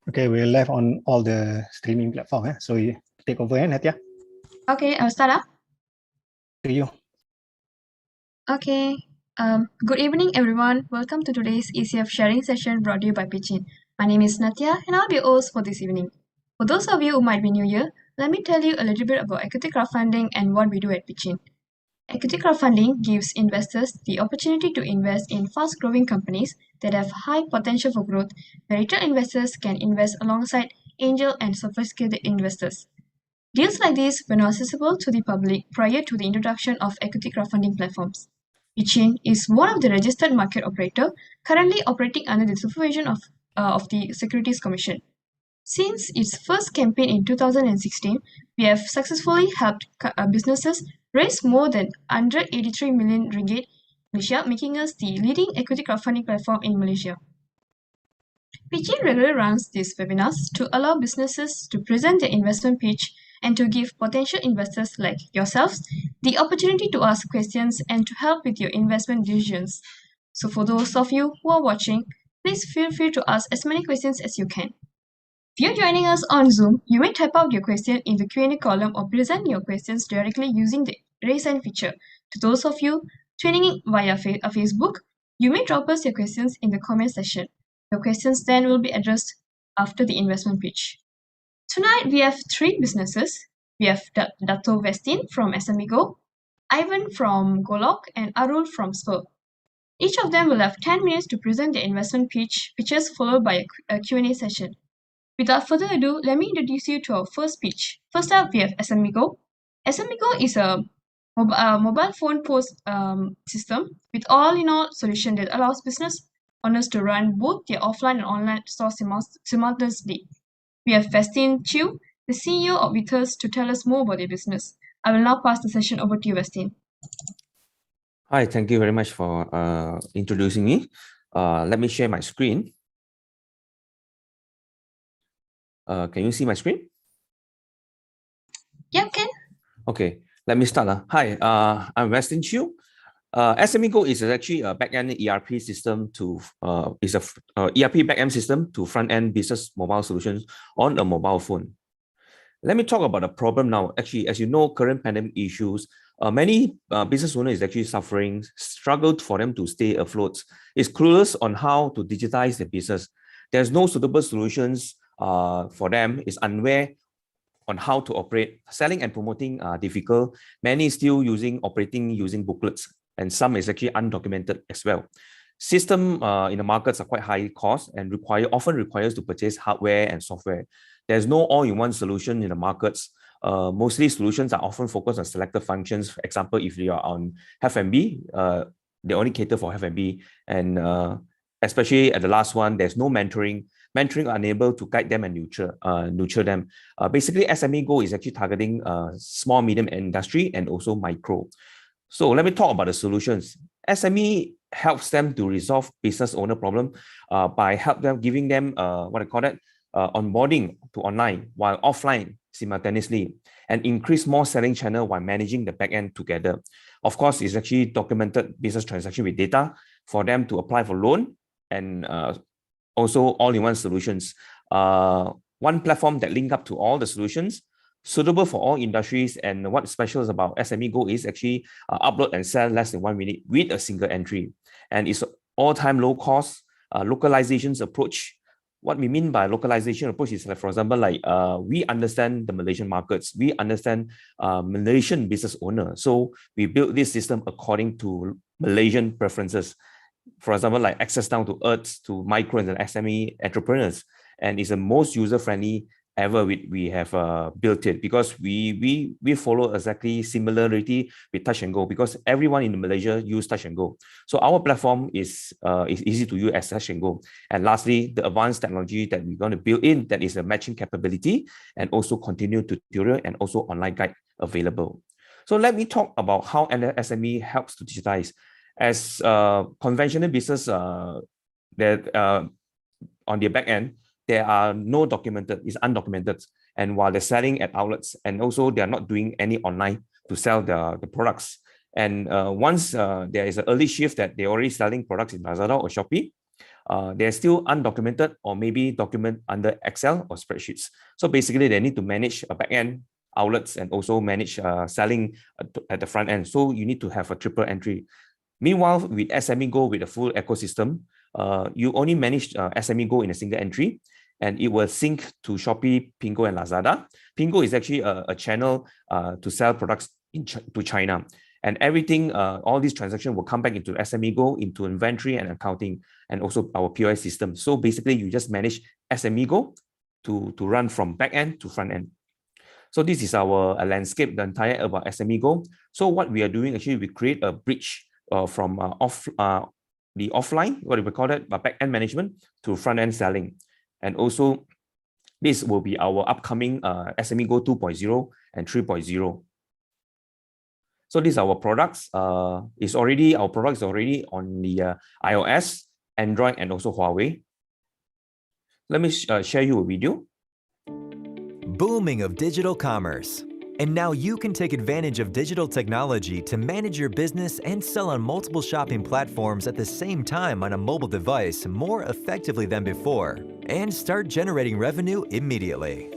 Okay, we're live on all the streaming platform. So you take over, Natia. Okay, I'll start. To you. Okay. Good evening, everyone. Welcome to today's ECF sharing session brought to you by pitchIN. My name is Natia, and I'll be your host for this evening. For those of you who might be new here, let me tell you a little bit about equity crowdfunding and what we do at pitchIN. Equity crowdfunding gives investors the opportunity to invest in fast-growing companies that have high potential for growth, where retail investors can invest alongside angel and sophisticated investors. Deals like these were not accessible to the public prior to the introduction of equity crowdfunding platforms. pitchIN is one of the registered market operator currently operating under the supervision of the Securities Commission. Since its first campaign in 2016, we have successfully helped businesses raise more than 183 million ringgit, Malaysia, making us the leading equity crowdfunding platform in Malaysia. pitchIN regularly runs these webinars to allow businesses to present their investment pitch and to give potential investors like yourselves the opportunity to ask questions and to help with your investment decisions. So for those of you who are watching, please feel free to ask as many questions as you can. If you're joining us on Zoom, you may type out your question in the Q&A column or present your questions directly using the raise hand feature. To those of you tuning in via Facebook, you may drop us your questions in the comment section. Your questions then will be addressed after the investment pitch. Tonight, we have three businesses. We have Dato Vestin from SMEGO, Ivan from GoLog, and Arul from Spurr. Each of them will have 10 minutes to present their investment pitches followed by a Q&A session. Without further ado, let me introduce you to our first pitch. First up, we have SMEGO. SMEGO is a mobile phone POS system with all-in-all solution that allows business owners to run both their offline and online stores simultaneously. We have Vestin Chew, the CEO with us to tell us more about their business. I will now pass the session over to you, Vestin. Hi, thank you very much for introducing me. Let me share my screen. Can you see my screen? Yeah, can. Okay, let me start. Hi, I'm Vestin Chew. SMEGO is actually a back-end ERP system to ERP back-end system to front-end business mobile solutions on a mobile phone. Let me talk about the problem now. Actually, as you know, current pandemic issues, many business owners is actually suffering, struggled for them to stay afloat. It's clueless on how to digitize the business. There's no suitable solutions for them. It's unaware on how to operate. Selling and promoting are difficult. Many still operating using booklets, and some is actually undocumented as well. System in the markets are quite high cost and often requires to purchase hardware and software. There's no all-in-one solution in the markets. Mostly solutions are often focused on selected functions. For example, if you are on F&B, they only cater for F&B, and especially at the last one, there's no mentoring. Mentoring are unable to guide them and nurture them. Basically, SMEGO is actually targeting small, medium industry and also micro. So let me talk about the solutions. SME helps them to resolve business owner problem by giving them onboarding to online while offline simultaneously, and increase more selling channel while managing the back end together. Of course, it's actually documented business transaction with data for them to apply for loan, and also all-in-one solutions. One platform that link up to all the solutions, suitable for all industries. And what's special is about SMEGO is actually upload and sell less than 1 minute with a single entry. And it's all-time low cost localizations approach. What we mean by localization approach is, like, for example, like we understand the Malaysian markets, we understand Malaysian business owner. So we built this system according to Malaysian preferences. For example, like access down to earth to micro and SME entrepreneurs, and it's the most user-friendly ever we have built it, because we follow exactly similarity with Touch and Go, because everyone in Malaysia use Touch and Go. So our platform is easy to use as Touch and Go. And lastly, the advanced technology that we're going to build in, that is a matching capability and also continued tutorial and also online guide available. So let me talk about how SME helps to digitize. As conventional business that on the back end, there are no documented, it's undocumented. And while they're selling at outlets, and also they're not doing any online to sell the products. And once there is an early shift that they're already selling products in Lazada or Shopee, they're still undocumented or maybe document under Excel or spreadsheets. So basically, they need to manage a back-end outlets and also manage selling at the front end. So you need to have a triple entry. Meanwhile, with SMEGO, with the full ecosystem, you only manage SMEGO in a single entry, and it will sync to Shopee, Pingo, and Lazada. Pingo is actually a channel to sell products to China. And everything, all these transactions will come back into SMEGO, into inventory and accounting, and also our POS system. So basically, you just manage SMEGO to run from back end to front end. So this is our landscape, the entire about SMEGO. So what we are doing, actually, we create a bridge from the offline, what do we call it, back-end management to front-end selling. And also, this will be our upcoming SMEGO 2.0 and 3.0. So these are our products. Our product is already on the iOS, Android, and also Huawei. Let me share you a video. Booming of digital commerce. And now you can take advantage of digital technology to manage your business and sell on multiple shopping platforms at the same time on a mobile device more effectively than before, and start generating revenue immediately.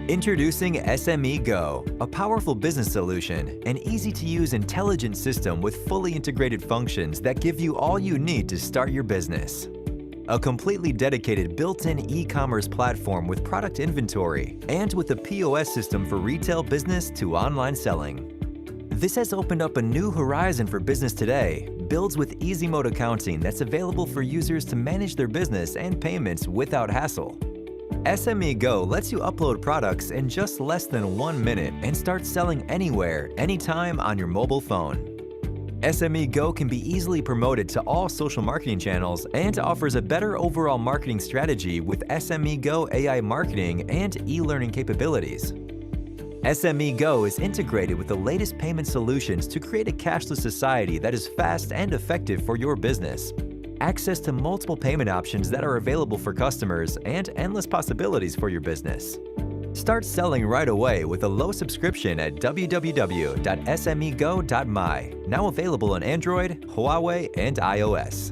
Introducing SMEGO, a powerful business solution, an easy-to-use intelligent system with fully integrated functions that give you all you need to start your business. A completely dedicated built-in e-commerce platform with product inventory and with a POS system for retail business to online selling. This has opened up a new horizon for business today, builds with easy mode accounting that's available for users to manage their business and payments without hassle. SMEGO lets you upload products in just less than 1 minute and start selling anywhere, anytime on your mobile phone. SMEGO can be easily promoted to all social marketing channels and offers a better overall marketing strategy with SMEGO AI marketing and e-learning capabilities. SMEGO is integrated with the latest payment solutions to create a cashless society that is fast and effective for your business. Access to multiple payment options that are available for customers and endless possibilities for your business. Start selling right away with a low subscription at www.smego.my, now available on Android, Huawei, and iOS.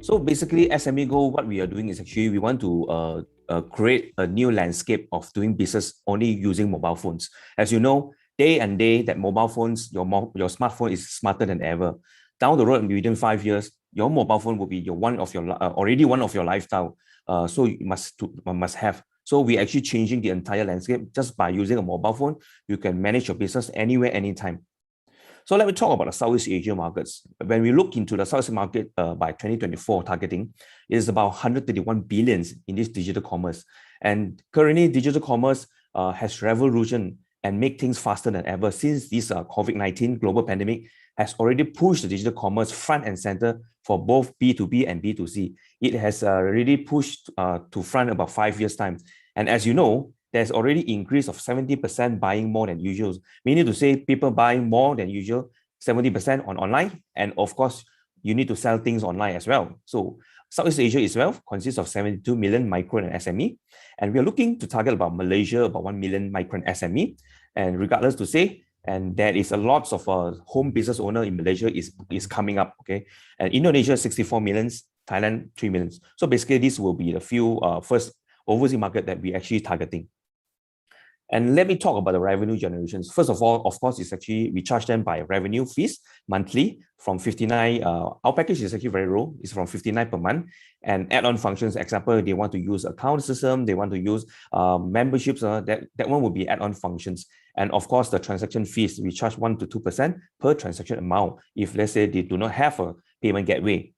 So basically, SMEGO, what we are doing is actually we want to create a new landscape of doing business only using mobile phones. As you know, day and day that mobile phones, your smartphone is smarter than ever. Down the road, within 5 years, your mobile phone will be already one of your lifestyle. So you must have. So we're actually changing the entire landscape just by using a mobile phone. You can manage your business anywhere, anytime. So let me talk about the Southeast Asia markets. When we look into the Southeast market by 2024 targeting, it is about 131 billions in this digital commerce. And currently, digital commerce has revolution and make things faster than ever since this COVID-19 global pandemic has already pushed the digital commerce front and center for both B2B and B2C. It has really pushed to front about 5 years' time. And as you know, there's already increase of 70% buying more than usual, meaning to say people buying more than usual, 70% online. And of course, you need to sell things online as well. So Southeast Asia itself consists of 72 million micro and SME. And we are looking to target about Malaysia, about 1 million micro and SME. And regardless to say, and there is a lot of home business owner in Malaysia is coming up, okay? And Indonesia, 64 millions, Thailand, 3 millions. So basically, this will be the few first overseas market that we're actually targeting. And let me talk about the revenue generations. First of all, of course, it's actually, we charge them by revenue fees monthly from 59. Our package is actually very low. It's from 59 per month. And add-on functions, example, they want to use account system, they want to use memberships, that one will be add-on functions. And of course, the transaction fees, we charge 1 to 2% per transaction amount if, let's say, they do not have a payment gateway.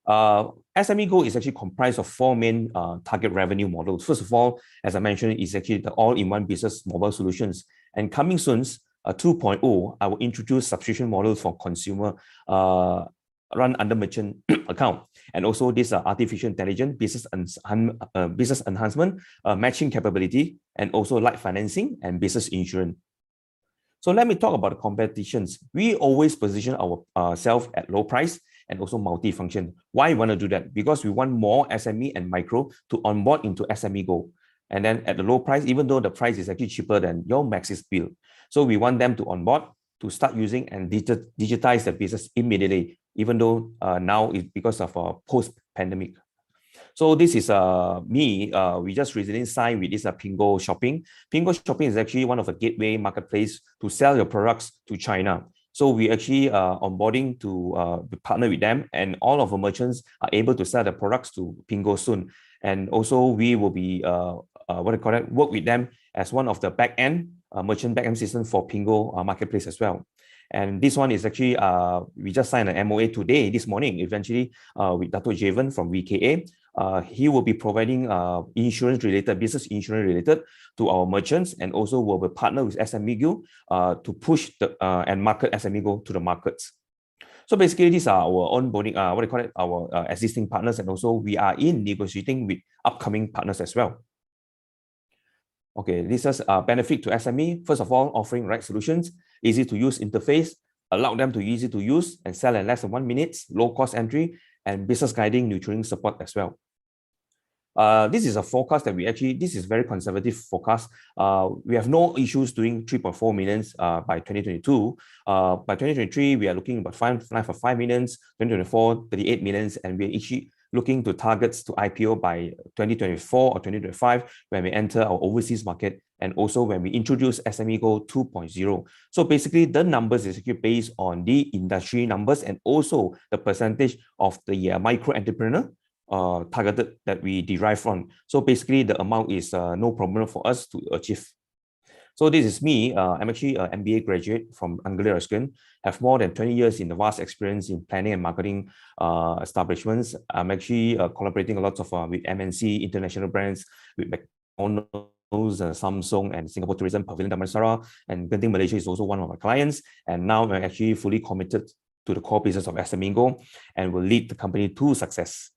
SMEGO is actually comprised of 4 main target revenue models. First of all, as I mentioned, is actually the all-in-one business mobile solutions. And coming soon, 2.0, I will introduce subscription models for consumer run under merchant account. And also this artificial intelligence, business enhancement, matching capability, and also light financing and business insurance. So let me talk about the competitions. We always position ourselves at low price and also multi-function. Why we want to do that? Because we want more SME and micro to onboard into SMEGO. And then at the low price, even though the price is actually cheaper than your Maxis bill. So we want them to onboard to start using and digitize the business immediately, even though now it's because of post-pandemic. So this is me. We just recently signed with this Pingo Shopping. Pingo Shopping is actually one of the gateway marketplace to sell your products to China. So we actually onboarding to partner with them, and all of the merchants are able to sell the products to Pingo soon. And also we will be work with them as one of the back-end merchant back-end system for Pingo marketplace as well. And this one is actually, we just signed an MOA today, this morning, eventually with Dato' Javen from VKA. He will be providing business insurance related to our merchants, and also will be partner with SMEGO to push and market SMEGO to the markets. So basically, these are our onboarding, our existing partners, and also we are in negotiating with upcoming partners as well. Okay, this is a benefit to SME. First of all, offering right solutions, easy to use interface, allow them to easy to use and sell in less than 1 minute, low cost entry, and business guiding, nurturing support as well. This is a forecast that this is very conservative forecast. We have no issues doing 3.4 million by 2022. By 2023, we are looking about 5 million, 2024, 38 million, and we are actually looking to targets to IPO by 2024 or 2025 when we enter our overseas market, and also when we introduce SMEGO 2.0. So basically, the numbers is actually based on the industry numbers and also the percentage of the micro entrepreneur targeted that we derive from. So basically, the amount is no problem for us to achieve. So this is me. I'm actually an MBA graduate from Anglia Ruskin, have more than 20 years in the vast experience in planning and marketing establishments. I'm actually collaborating a lot of with MNC international brands, with McDonald's, Samsung, and Singapore Tourism Pavilion Damansara, and Genting Malaysia is also one of my clients. And now I'm actually fully committed to the core business of SMEGO and will lead the company to success.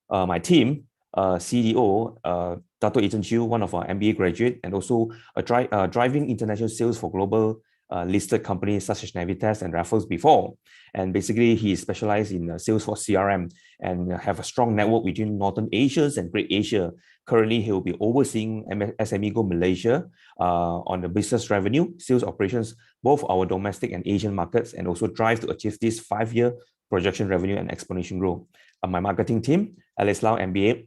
My team, CDO, Dato' Ethan Chiu, one of our MBA graduate, and also driving international sales for global listed companies such as Navitas and Raffles before. And basically, he is specialized in sales for CRM and have a strong network between Northern Asia and Great Asia. Currently, he will be overseeing SMEGO Malaysia on the business revenue, sales operations, both our domestic and Asian markets, and also drive to achieve this 5-year projection revenue and exponential growth. My marketing team, Alice Lau, MBA,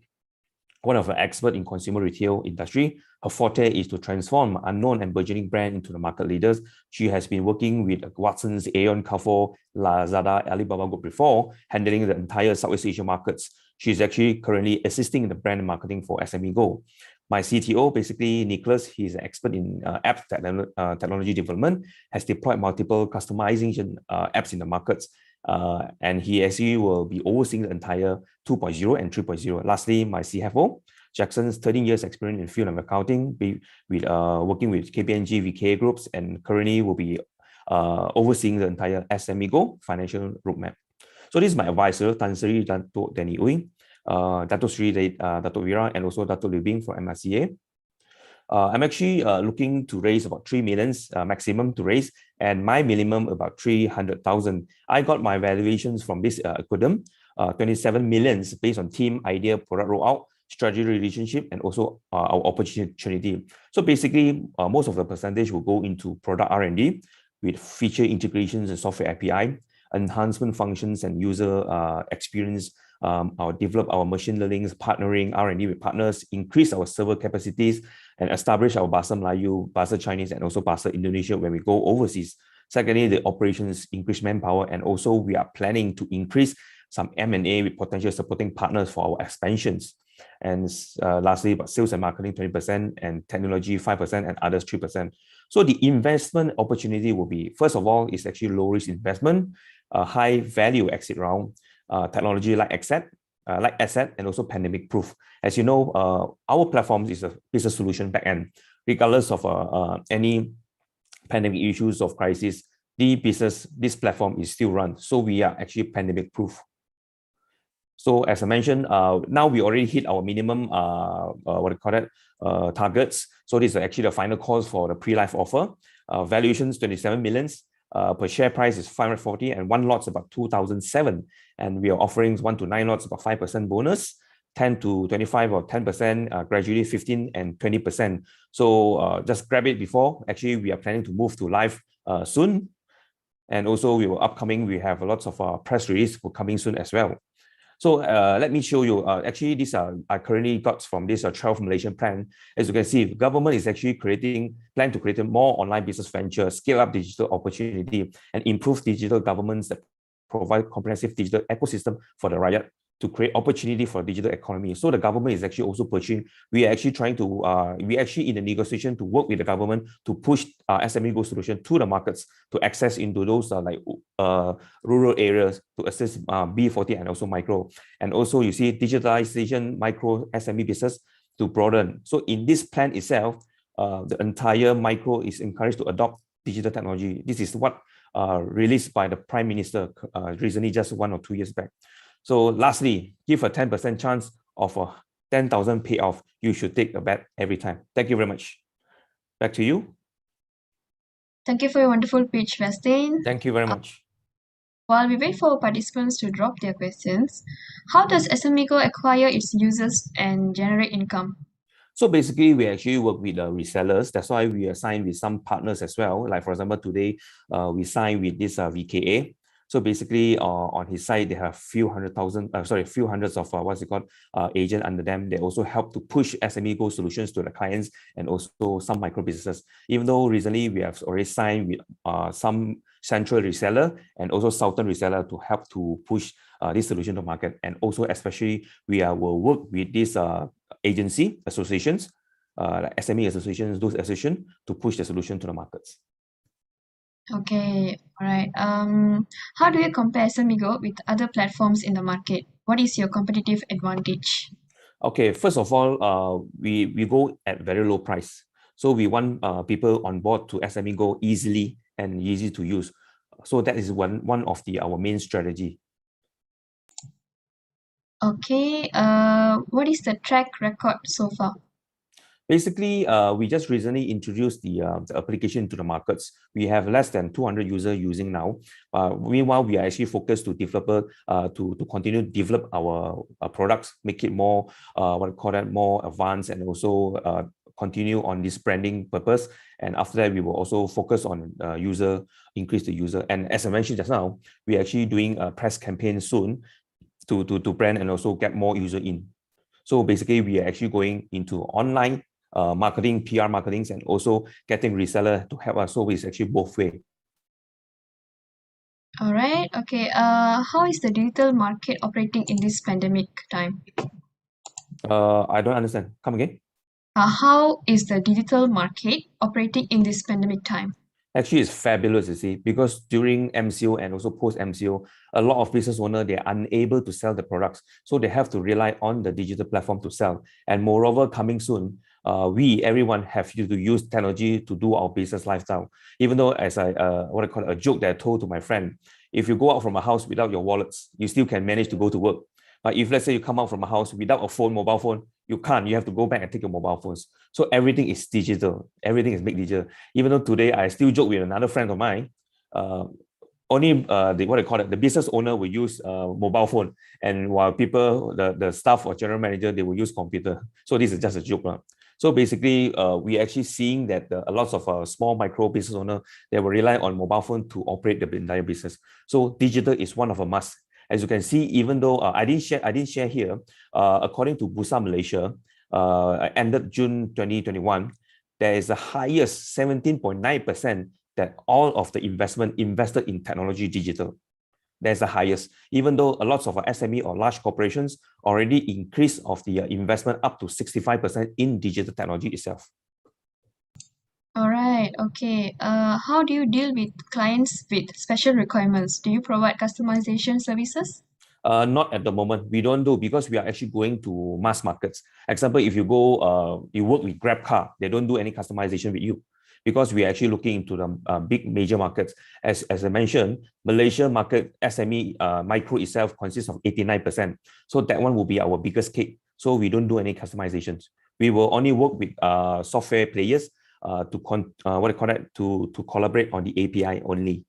one of the experts in consumer retail industry. Her forte is to transform unknown and burgeoning brand into the market leaders. She has been working with Watsons, Aeon, Carrefour, Lazada, Alibaba Group before, handling the entire Southeast Asia markets. She's actually currently assisting in the brand marketing for SMEGO. My CTO, basically Nicholas, he's an expert in app technology development, has deployed multiple customization apps in the markets. And he actually will be overseeing the entire 2.0 and 3.0. Lastly, my CFO, Jackson's 13 years experience in field of accounting, working with KPMG, VKA groups, and currently will be overseeing the entire SMEGO financial roadmap. So this is my advisor, Tan Sri Dato' Danny Uy, Dato' Sri Dato' Vira, and also Dato' Liu Bing for MRCA. I'm actually looking to raise about 3 million maximum to raise, and my minimum about 300,000. I got my valuations from this Equidum, 27 million based on team, idea, product rollout, strategy, relationship, and also our opportunity. So basically, most of the percentage will go into product R&D with feature integrations and software API, enhancement functions and user experience. I'll develop our machine learning, partnering R&D with partners, increase our server capacities, and establish our Bahasa Melayu, Bahasa Chinese, and also Bahasa Indonesia when we go overseas. Secondly, the operations increase manpower, and also we are planning to increase some M&A with potential supporting partners for our expansions. And lastly, about sales and marketing 20%, and technology 5%, and others 3%. So the investment opportunity will be, first of all, is actually low risk investment, high value exit round, technology like asset, and also pandemic proof. As you know, our platform is a business solution backend. Regardless of any pandemic issues of crisis, this platform is still run. So we are actually pandemic proof. So as I mentioned, now we already hit our minimum targets. So this is actually the final cost for the pre-life offer. Valuations 27 million. Per share price is 540, and one lot's about 2,007. And we are offering 1 to 9 lots about 5% bonus, 10 to 25 or 10%, gradually 15 and 20%. So just grab it before. Actually, we are planning to move to live soon. And also we have lots of press release for coming soon as well. So let me show you. Actually, these I currently got from this 12 Malaysian plan. As you can see, government is actually plan to create more online business venture, scale up digital opportunity, and improve digital governments that provide comprehensive digital ecosystem for the rakyat to create opportunity for digital economy. So the government is actually also pushing. We are actually trying to, we actually in the negotiation to work with the government to push SMEGO solution to the markets to access into those rural areas to assist B40 and also micro. And also you see digitalization micro SME business to broaden. So in this plan itself, the entire micro is encouraged to adopt digital technology. This is what released by the Prime Minister recently, just 1 or 2 years back. So lastly, give a 10% chance of a 10,000 payoff. You should take a bet every time. Thank you very much. Back to you. Thank you for your wonderful pitch, Westin. Thank you very much. While we wait for participants to drop their questions, how does SMEGO acquire its users and generate income? So basically, we actually work with the resellers. That's why we are signed with some partners as well. Like for example, today we signed with this VKA. So basically, on his side, they have few hundreds of agents under them. They also help to push SMEGO solutions to the clients and also some micro businesses. Even though recently we have already signed with some central reseller and also southern reseller to help to push this solution to market. And also, especially, we will work with these agency associations, like SME associations, those associations to push the solution to the markets. Okay, all right. How do you compare SMEGO with other platforms in the market? What is your competitive advantage? Okay, first of all, we go at very low price. So we want people on board to SMEGO easily and easy to use. So that is one of our main strategy. Okay, what is the track record so far? Basically, we just recently introduced the application to the markets. We have less than 200 users using now. Meanwhile, we are actually focused to develop, to continue to develop our products, make it more, more advanced, and also continue on this branding purpose. And after that, we will also focus on increase the user. And as I mentioned just now, we are actually doing a press campaign soon to brand and also get more user in. So basically, we are actually going into online marketing, PR marketings, and also getting reseller to help us. So it's actually both way. All right. Okay. How is the digital market operating in this pandemic time? I don't understand. Come again. How is the digital market operating in this pandemic time? Actually, it's fabulous, you see, because during MCO and also post MCO, a lot of business owners, they're unable to sell the products. So they have to rely on the digital platform to sell. And moreover, coming soon, everyone have to use technology to do our business lifestyle. Even though, as a joke that I told to my friend, if you go out from a house without your wallets, you still can manage to go to work. But if let's say you come out from a house without a mobile phone, you can't. You have to go back and take your mobile phones. So everything is digital. Everything is big digital. Even though today I still joke with another friend of mine, only the business owner will use mobile phone, and while people, the staff or general manager, they will use computer. So this is just a joke. So basically, we actually seeing that a lot of small micro business owner, they will rely on mobile phone to operate the entire business. So digital is one of a must. As you can see, even though I didn't share here, according to Bursa Malaysia, ended June 2021, there is the highest 17.9% that all of the investment invested in technology digital. That's the highest, even though a lot of SME or large corporations already increased of the investment up to 65% in digital technology itself. All right. Okay. How do you deal with clients with special requirements? Do you provide customization services? Not at the moment. We don't do, because we are actually going to mass markets. Example, if you go, you work with Grab car, they don't do any customization with you, because we are actually looking into the big major markets. As I mentioned, Malaysia market SME micro itself consists of 89%. So that one will be our biggest cake. So we don't do any customizations. We will only work with software players to collaborate on the API only.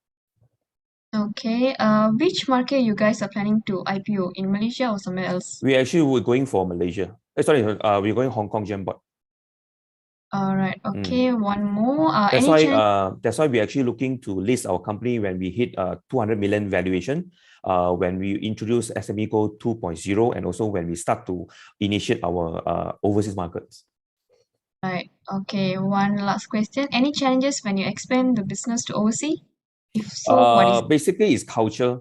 Okay. Which market you guys are planning to IPO, in Malaysia or somewhere else? We actually were going for Malaysia. We're going Hong Kong Gem Board. All right. Okay. One more. That's Any why challenge? that's why we're actually looking to list our company when we hit 200 million valuation. When we introduce SMEGO 2.0 and also when we start to initiate our overseas markets. Right. Okay. One last question. Any challenges when you expand the business to overseas? If so, what is? Basically, it's culture.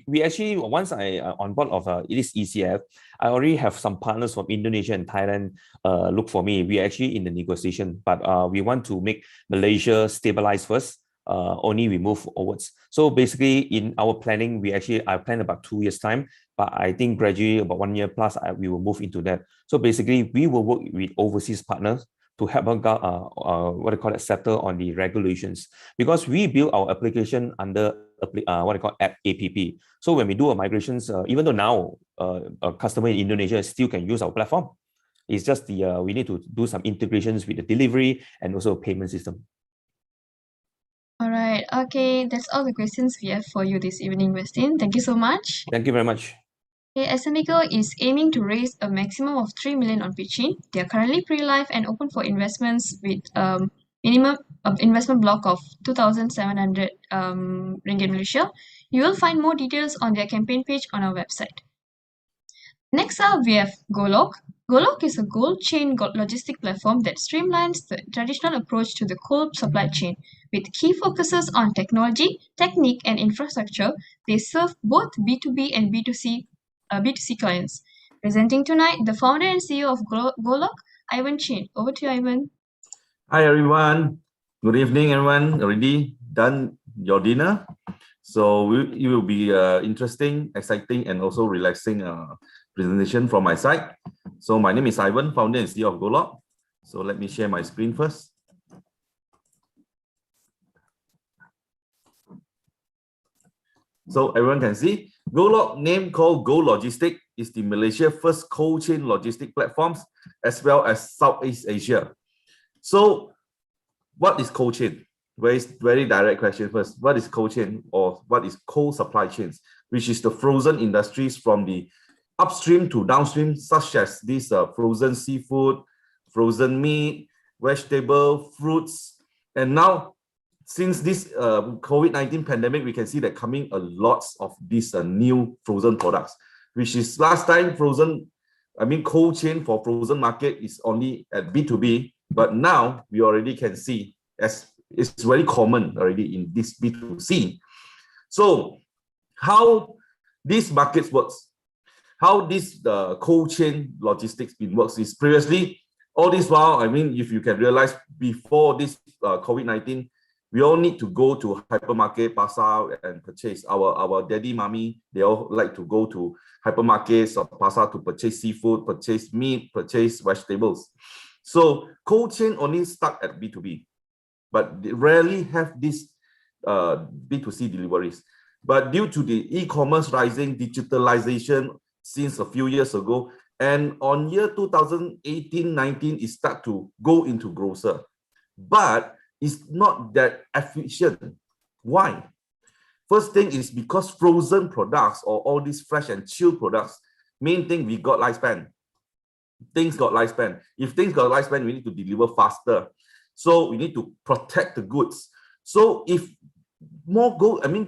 We actually, once I on board of this ECF, I already have some partners from Indonesia and Thailand look for me. We actually in the negotiation, but we want to make Malaysia stabilize first. Only we move forwards. So basically, in our planning, I plan about 2 years time, but I think gradually about 1 year plus, we will move into that. So basically, we will work with overseas partners to help settle on the regulations, because we build our application under app. So when we do a migrations, even though now a customer in Indonesia still can use our platform, it's just we need to do some integrations with the delivery and also payment system. All right. Okay. That's all the questions we have for you this evening, Westin. Thank you so much. Thank you very much. Okay, SMEGO is aiming to raise a maximum of 3 million on pitchIN. They are currently pre-live and open for investments with minimum investment block of 2,700 ringgit Malaysia. You will find more details on their campaign page on our website. Next up, we have GoLog. GoLog is a cold chain logistic platform that streamlines the traditional approach to the cold supply chain. With key focuses on technology, technique, and infrastructure, they serve both B2B and B2C clients. Presenting tonight, the founder and CEO of GoLog, Ivan Chin. Over to you, Ivan. Hi, everyone. Good evening, everyone. Already done your dinner? So it will be interesting, exciting, and also relaxing presentation from my side. So my name is Ivan, founder and CEO of GoLog. So let me share my screen first. So everyone can see, GoLog, name called Go Logistic, is the Malaysia first cold chain logistic platforms as well as Southeast Asia. So what is cold chain? Very direct question first. What is cold chain, or what is cold supply chains? Which is the frozen industries from the upstream to downstream, such as this frozen seafood, frozen meat, vegetable, fruits. And now, since this COVID-19 pandemic, we can see that coming a lot of these new frozen products, which is last time cold chain for frozen market is only at B2B, but now we already can see as it's very common already in this B2C. So how these markets works, how this cold chain logistics works is previously, all this while, if you can realize before this COVID-19, we all need to go to hypermarket, pasar, and purchase. Our daddy, mommy, they all like to go to hypermarkets or pasar to purchase seafood, purchase meat, purchase vegetables. So cold chain only stuck at B2B, but they rarely have this B2C deliveries. But due to the e-commerce rising, digitalization since a few years ago, and on year 2018-19, it start to go into grocer. But it's not that efficient. Why? First thing is because frozen products or all these fresh and chilled products, main thing, we got lifespan. Things got lifespan. If things got lifespan, we need to deliver faster. So we need to protect the goods. So if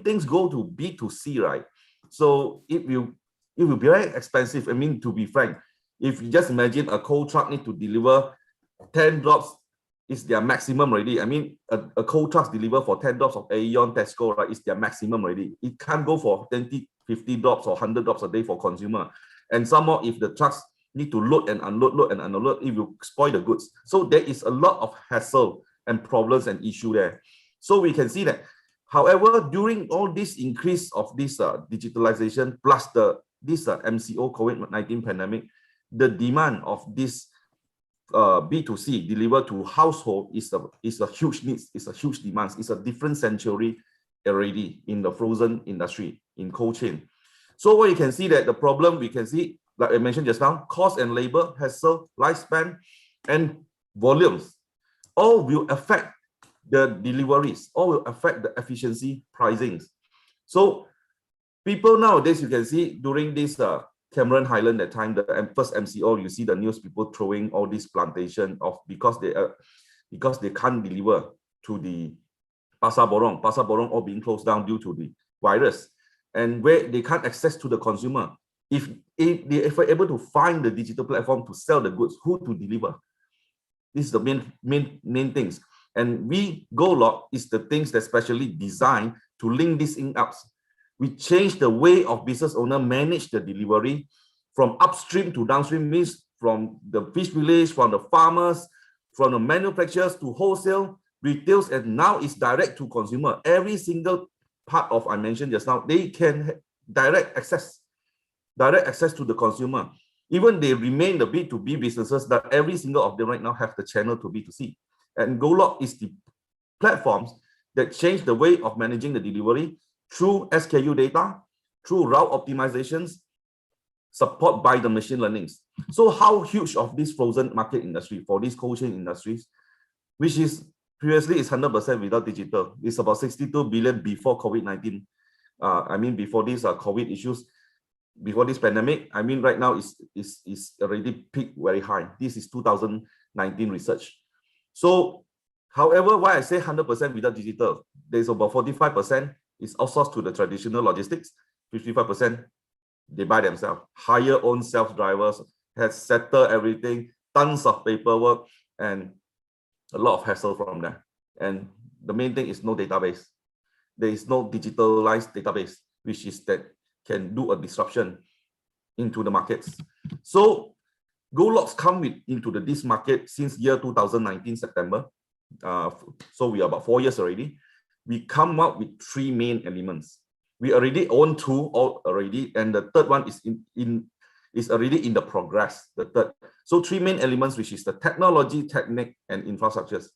things go to B2C, right? So it will be very expensive. To be frank, if you just imagine a cold truck need to deliver 10 drops, is their maximum already. A cold truck deliver for 10 drops of Aeon, Tesco, right? It's their maximum already. It can't go for 20, 50 drops or 100 drops a day for consumer. And some more, if the trucks need to load and unload, it will spoil the goods. So there is a lot of hassle and problems and issue there. So we can see that, however, during all this increase of this digitalization plus this MCO COVID-19 pandemic, the demand of this B2C delivered to household is a huge need, it's a huge demand, it's a different century already in the frozen industry, in cold chain. So what you can see that the problem we can see, like I mentioned just now, cost and labor, hassle, lifespan, and volumes, all will affect the deliveries, all will affect the efficiency, pricings. So people nowadays, you can see during this Cameron Highland, that time, the first MCO, you see the news, people throwing all this plantation of because they can't deliver to the Pasar Borong all being closed down due to the virus, and where they can't access to the consumer. If they're able to find the digital platform to sell the goods, who to deliver? This is the main things. And GoLog is the things that specially designed to link these in apps. We change the way of business owner manage the delivery from upstream to downstream, means from the fish village, from the farmers, from the manufacturers to wholesale, retails, and now it's direct to consumer. Every single part of I mentioned just now, they can direct access to the consumer. Even they remain the B2B businesses, that every single of them right now have the channel to B2C. And GoLog is the platforms that change the way of managing the delivery through SKU data, through route optimizations, support by the machine learnings. So how huge of this frozen market industry for these cold chain industries, which is previously is 100% without digital. It's about 62 billion before COVID-19. Before these COVID issues, before this pandemic, right now is already peaked very high. This is 2019 research. So, however, why I say 100% without digital, there's about 45% is outsourced to the traditional logistics, 55% they buy themselves, hire own self-drivers, has settled everything, tons of paperwork, and a lot of hassle from them. And the main thing is no database. There is no digitalized database, which is that can do a disruption into the markets. So GoLogs come into this market since year 2019, September. So we are about 4 years already. We come up with 3 main elements. We already own 2 already, and the third one is already in the progress. The third. So 3 main elements, which is the technology, technique, and infrastructures.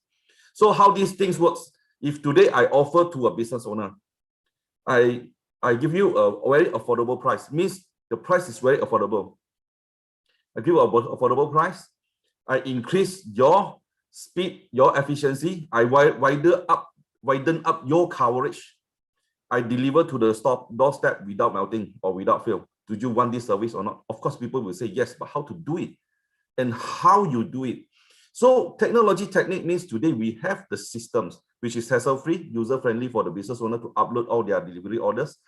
So how these things works? If today I offer to a business owner, I give you a very affordable price, means the price is very affordable. I give you an affordable price. I increase your speed, your efficiency. I widen up your coverage. I deliver to the doorstep without melting or without fail. Do you want this service or not? Of course, people will say yes, but how to do it and how you do it. So technology technique means today we have the systems, which is hassle-free, user-friendly for the business owner to upload all their delivery orders.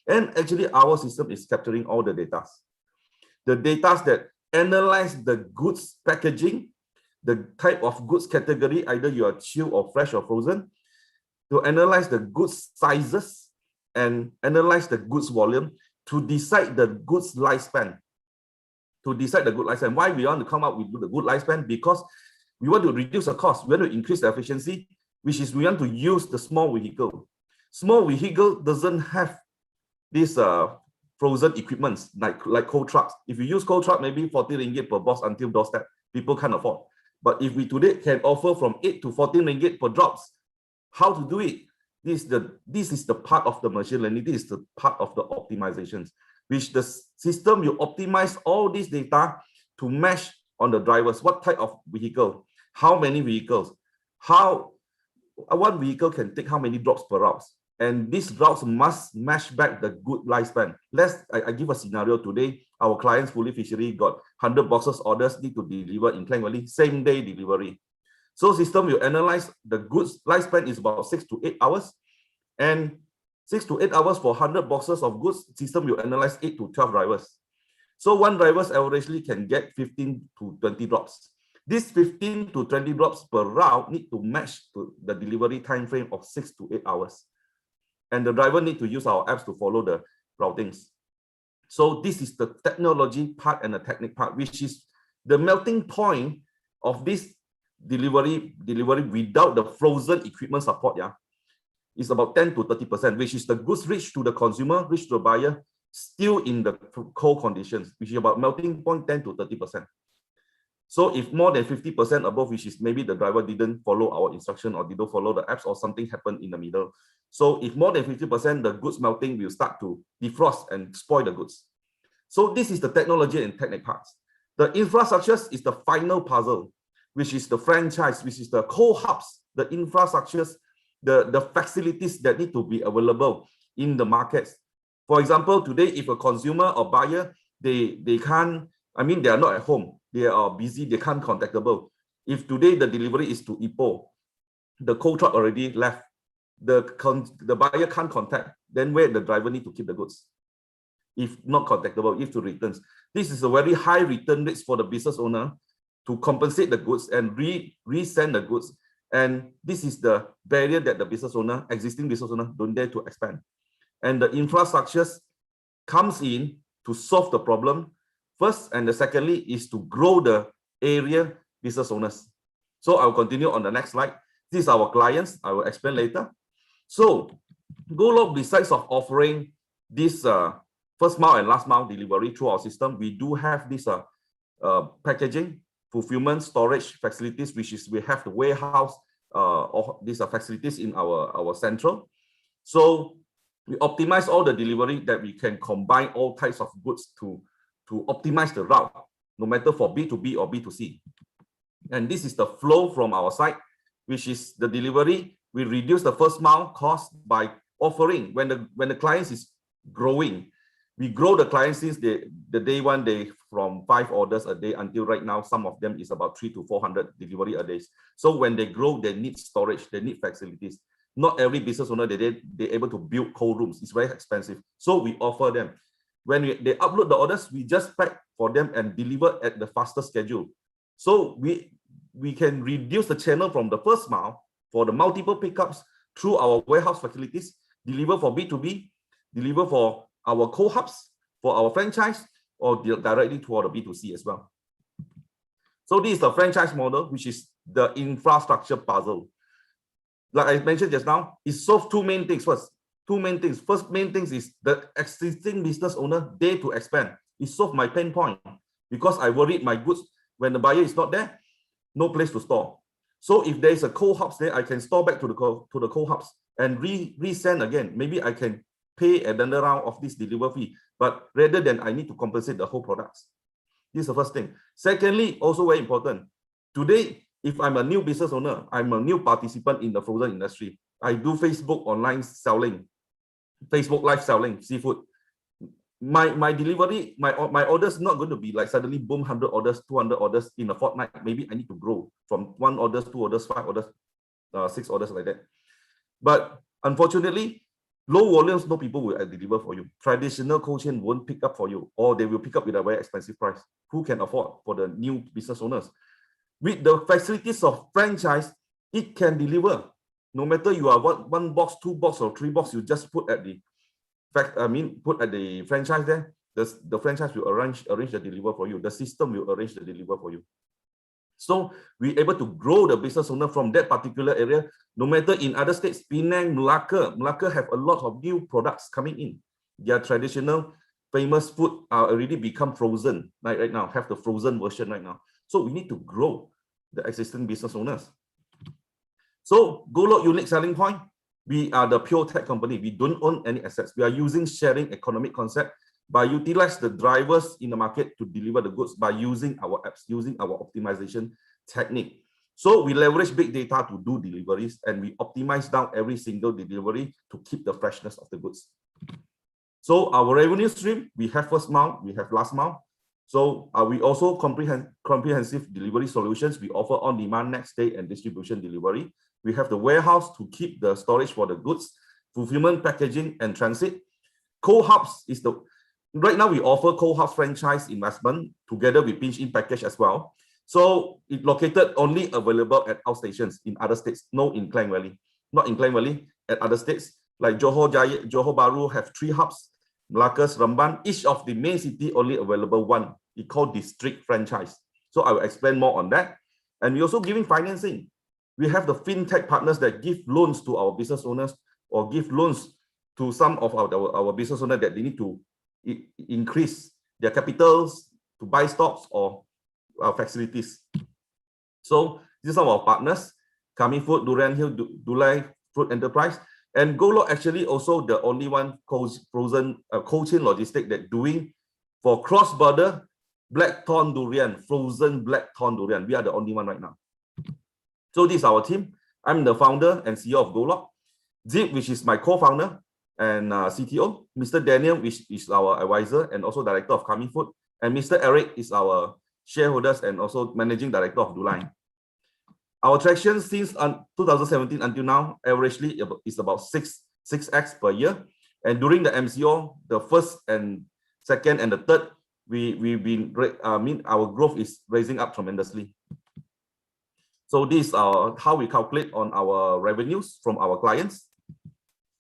And actually our system is capturing all the data. The data that analyze the goods packaging, the type of goods category, either you are chilled or fresh or frozen, to analyze the goods sizes and analyze the goods volume to decide the goods lifespan. Why we want to come up with the good lifespan? Because we want to reduce the cost. We want to increase the efficiency, which is we want to use the small vehicle. Small vehicle doesn't have these frozen equipments like cold trucks. If you use cold truck, maybe 40 ringgit per box until doorstep, people can't afford. But if we today can offer from 8 to 14 ringgit per drops, how to do it? This is the part of the machine learning. This is the part of the optimizations, which the system will optimize all this data to match on the drivers. What type of vehicle? How many vehicles? How one vehicle can take how many drops per route? And these routes must match back the good lifespan. I give a scenario today. Our clients, Fully Fishery, got 100 boxes orders, need to deliver in Klang Valley, same day delivery. So system will analyze the goods lifespan is about 6 to 8 hours. And 6 to 8 hours for 100 boxes of goods, system will analyze 8 to 12 drivers. So one driver averagely can get 15 to 20 drops. This 15 to 20 drops per route need to match to the delivery time frame of 6 to 8 hours. And the driver need to use our apps to follow the routings. So this is the technology part and the technique part, which is the melting point of this delivery without the frozen equipment support. Is about 10 to 30%, which is the goods reach to the consumer, reach to the buyer, still in the cold conditions, which is about melting point 10 to 30%. So if more than 50% above, which is maybe the driver didn't follow our instruction or didn't follow the apps or something happened in the middle. So if more than 50%, the goods melting will start to defrost and spoil the goods. So this is the technology and technique parts. The infrastructures is the final puzzle, which is the franchise, which is the cold hubs, the infrastructures, the facilities that need to be available. in the markets. For example, today, if a consumer or buyer, they can't, I mean, they are not at home, they are busy, they can't contactable. If today the delivery is to Ipoh, the cold truck already left, the buyer can't contact, then where the driver need to keep the goods? If not contactable, if to returns. This is a very high return rates for the business owner to compensate the goods and resend the goods. And this is the barrier that the business owner, existing business owner, don't dare to expand. And the infrastructures comes in to solve the problem. First, and the secondly is to grow the area business owners. So I'll continue on the next slide. This is our clients. I will explain later. So GoLog, besides of offering this first mile and last mile delivery through our system, we do have this packaging, fulfillment, storage facilities, which is we have the warehouse or these are facilities in our central. So we optimize all the delivery that we can combine all types of goods to optimize the route, no matter for B2B or B2C. And this is the flow from our side, which is the delivery. We reduce the first mile cost by offering when the clients is growing. We grow the clients since the day one day from 5 orders a day until right now, some of them is about 300 to 400 delivery a day. So when they grow, they need storage, they need facilities. Not every business owner, they're able to build cold rooms. It's very expensive. So we offer them. When they upload the orders, we just pack for them and deliver at the faster schedule. So we can reduce the channel from the first mile for the multiple pickups through our warehouse facilities, deliver for B2B, deliver for our co-hubs, for our franchise, or directly to our B2C as well. So this is the franchise model, which is the infrastructure puzzle. Like I mentioned just now, it solves two main things first. Two main things. First main things is the existing business owner, they to expand. It solves my pain point because I worried my goods, when the buyer is not there, no place to store. So if there is a co-hubs there, I can store back to the co-hubs and resend again. Maybe I can pay another round of this delivery fee, but rather than I need to compensate the whole products. This is the first thing. Secondly, also very important. Today, if I'm a new business owner, I'm a new participant in the frozen industry. I do Facebook online selling, Facebook live selling, seafood. My delivery, my orders not going to be like suddenly boom, 100 orders, 200 orders in a fortnight. Maybe I need to grow from 1 orders, 2 orders, 5 orders, 6 orders like that. But unfortunately, low volumes, no people will deliver for you. Traditional cold chain won't pick up for you, or they will pick up with a very expensive price. Who can afford for the new business owners? With the facilities of franchise, it can deliver. No matter you are one box, 2 box, or 3 box, you just put at the put at the franchise there. The franchise will arrange the deliver for you. The system will arrange the deliver for you. So we're able to grow the business owner from that particular area. No matter in other states, Penang, Malacca have a lot of new products coming in. Their traditional famous food are already become frozen right now, have the frozen version right now. So we need to grow the existing business owners. So GoLog unique selling point, we are the pure tech company. We don't own any assets. We are using sharing economic concept by utilize the drivers in the market to deliver the goods by using our apps, using our optimization technique. So we leverage big data to do deliveries and we optimize down every single delivery to keep the freshness of the goods. So our revenue stream, we have first mile, we have last mile. So we also comprehensive delivery solutions. We offer on-demand, next day, and distribution delivery. We have the warehouse to keep the storage for the goods, fulfillment, packaging, and transit. Co-hubs is the right now we offer co-hubs franchise investment together with pitchIN package as well. So it located only available at outstations in other states, no in Klang Valley, not in Klang Valley, at other states like Johor Bahru have 3 hubs. Malacca, Ramban, each of the main city only available 1. It's called district franchise. So I will explain more on that. And we're also giving financing. We have the fintech partners that give loans to our business owners or give loans to some of our business owners that they need to increase their capitals to buy stocks or facilities. So these are our partners, Kami Food, Durian Hill, Dulai Fruit Enterprise. And GoLog actually also the only one frozen cold chain logistic that doing for cross-border black-thorn durian, frozen black-thorn durian. We are the only one right now. So this is our team. I'm the founder and CEO of GoLog. Zip, which is my co-founder, and CTO, Mr. Daniel, which is our advisor and also director of Kami Food, and Mr. Eric is our shareholders and also managing director of Duline. Our traction since 2017 until now, averagely is about 6x per year. And during the MCO, the first and second and the third, our growth is raising up tremendously. So this is how we calculate on our revenues from our clients.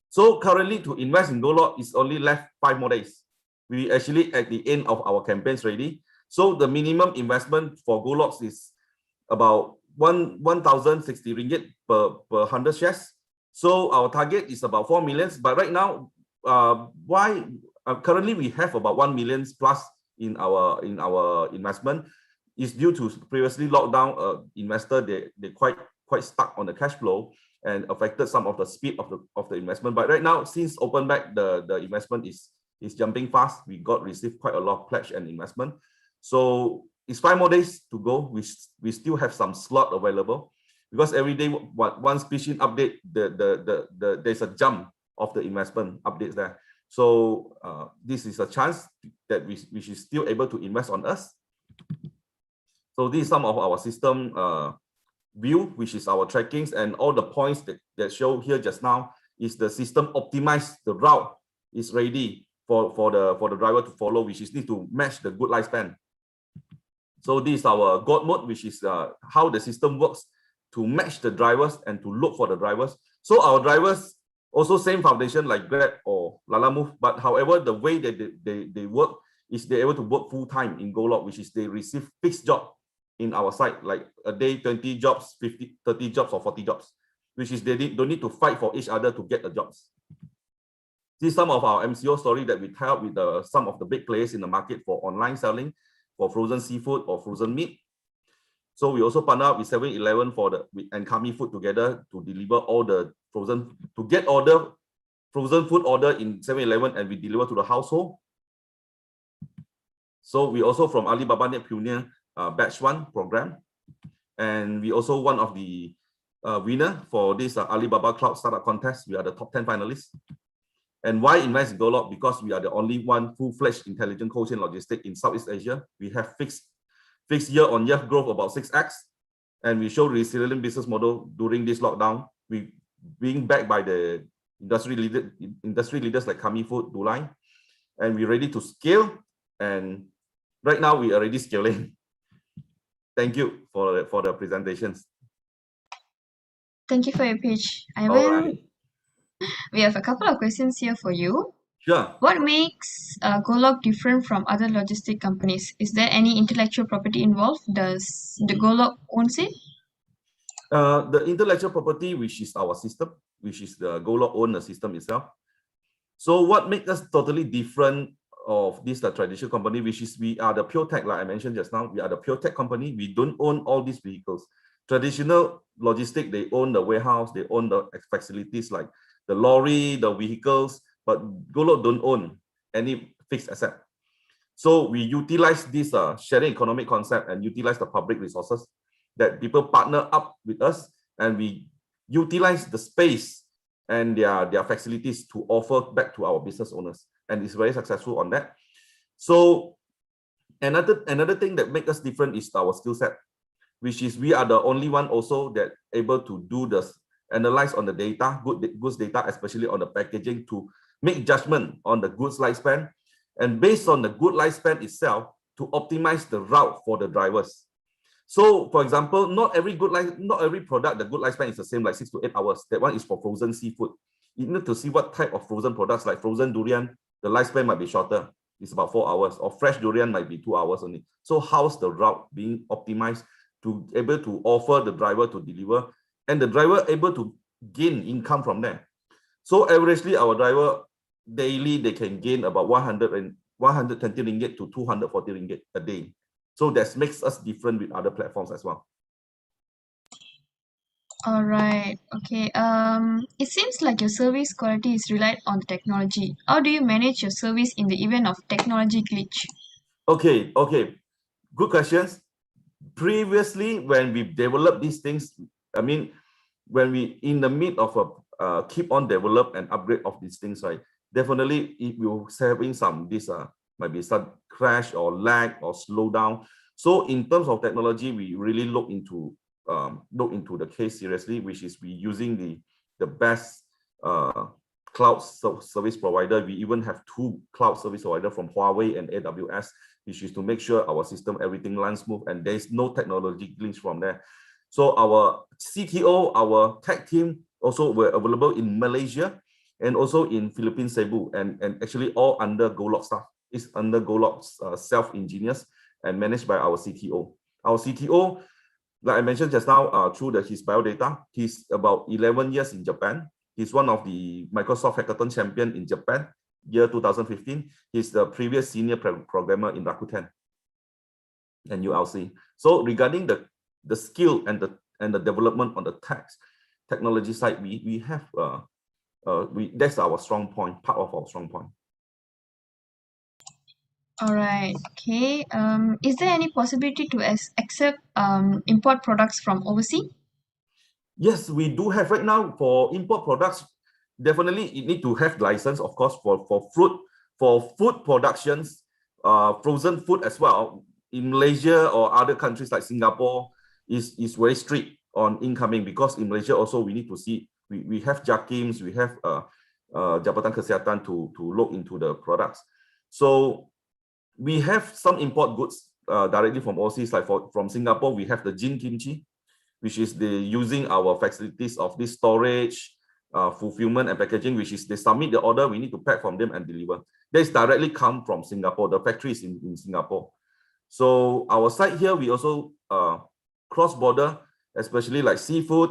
So currently to invest in GoLog is only left 5 more days. We actually at the end of our campaigns ready. So the minimum investment for GoLog is about 1,060 ringgit per 100 shares. So our target is about 4 million. But right now, currently we have about 1 million plus in our investment. Is due to previously locked down investor, they quite stuck on the cash flow and affected some of the speed of the investment. But right now, since open back, the investment is jumping fast. We received quite a lot of pledge and investment. So it's 5 more days to go. We still have some slot available because every day once pitchIN update, there's a jump of the investment updates there. So this is a chance that we should still able to invest on us. So this is some of our system view, which is our trackings, and all the points that show here just now is the system optimized. The route is ready for the driver to follow, which is need to match the good lifespan. So this is our God mode, which is how the system works to match the drivers and to look for the drivers. So our drivers also same foundation like Grab or Lalamove, but however the way that they work is they're able to work full time in GoLog, which is they receive fixed job in our site, like a day 20 jobs, 50, 30 jobs or 40 jobs, which is they don't need to fight for each other to get the jobs. This is some of our MCO story that we tell with some of the big players in the market for online selling, for frozen seafood or frozen meat. So we also partner up with 7-Eleven and Kami Food together to deliver all the frozen, to get frozen food order in 7-Eleven and we deliver to the household. So we also from Alibaba Net Pioneer Batch 1 program, and we also one of the winner for this Alibaba Cloud Startup Contest. We are the top 10 finalists. And why invest in GoLog? Because we are the only one full-fledged intelligent cold chain logistics in Southeast Asia. We have fixed year-on-year growth about 6x, and we show resilient business model during this lockdown. We being backed by the industry leaders like Kami Food, Duline, and we're ready to scale. And right now we are already scaling. Thank you for the presentations. Thank you for your pitch, All Ivan. right. We have a couple of questions here for you. Sure. What makes GoLog different from other logistic companies? Is there any intellectual property involved? Does the GoLog owns it? The intellectual property, which is our system, which is the GoLog own the system itself. So what makes us totally different of this traditional company, which is we are the pure tech, like I mentioned just now, we are the pure tech company. We don't own all these vehicles. Traditional logistic, they own the warehouse, they own the facilities like the lorry, the vehicles, but GoLog don't own any fixed asset. So we utilize this sharing economic concept and utilize the public resources that people partner up with us, and we utilize the space and their facilities to offer back to our business owners, and it's very successful on that. So another thing that makes us different is our skill set, which is we are the only one also that able to do this analyze on the data, goods data, especially on the packaging, to make judgment on the goods lifespan, and based on the good lifespan itself to optimize the route for the drivers. So for example, not every product, the good lifespan is the same, like 6 to 8 hours. That one is for frozen seafood. You need to see what type of frozen products, like frozen durian, the lifespan might be shorter. It's about 4 hours, or fresh durian might be 2 hours only. So how's the route being optimized to able to offer the driver to deliver, and the driver able to gain income from there. So averagely, our driver daily, they can gain about 120 ringgit to 240 ringgit a day. So that makes us different with other platforms as well. All right. Okay. It seems like your service quality is relied on the technology. How do you manage your service in the event of technology glitch? Okay. Good questions. Previously, when we developed these things, I mean, when we in the mid of keep on develop and upgrade of these things, right? Definitely it will having some might be some crash or lag or slow down. So in terms of technology, we really look into the case seriously, which is we using the best cloud service provider. We even have 2 cloud service provider from Huawei and AWS, which is to make sure our system, everything runs smooth and there's no technology glitch from there. So our CTO, our tech team also were available in Malaysia and also in Philippines, Cebu, and actually all under GoLog staff. It's under GoLog's self-engineers and managed by our CTO. Our CTO, like I mentioned just now, through his biodata, he's about 11 years in Japan. He's one of the Microsoft Hackathon champion in Japan, year 2015. He's the previous senior programmer in Rakuten and ULC. So regarding the skill and the development on the technology side, we have that's our strong point, part of our strong point. All right. Okay. Is there any possibility to accept import products from overseas? Yes, we do have right now for import products. Definitely, you need to have license, of course, for food productions, frozen food as well. In Malaysia or other countries like Singapore, is very strict on incoming, because in Malaysia also we need to see we have JAKIMs, we have Jabatan Kesihatan to look into the products. So we have some import goods directly from overseas, like from Singapore, we have the Jin Kimchi, which is using our facilities of this storage, fulfillment and packaging, which is they submit the order, we need to pack from them and deliver. This directly come from Singapore. The factory is in Singapore. So our site here, we also cross-border, especially like seafood,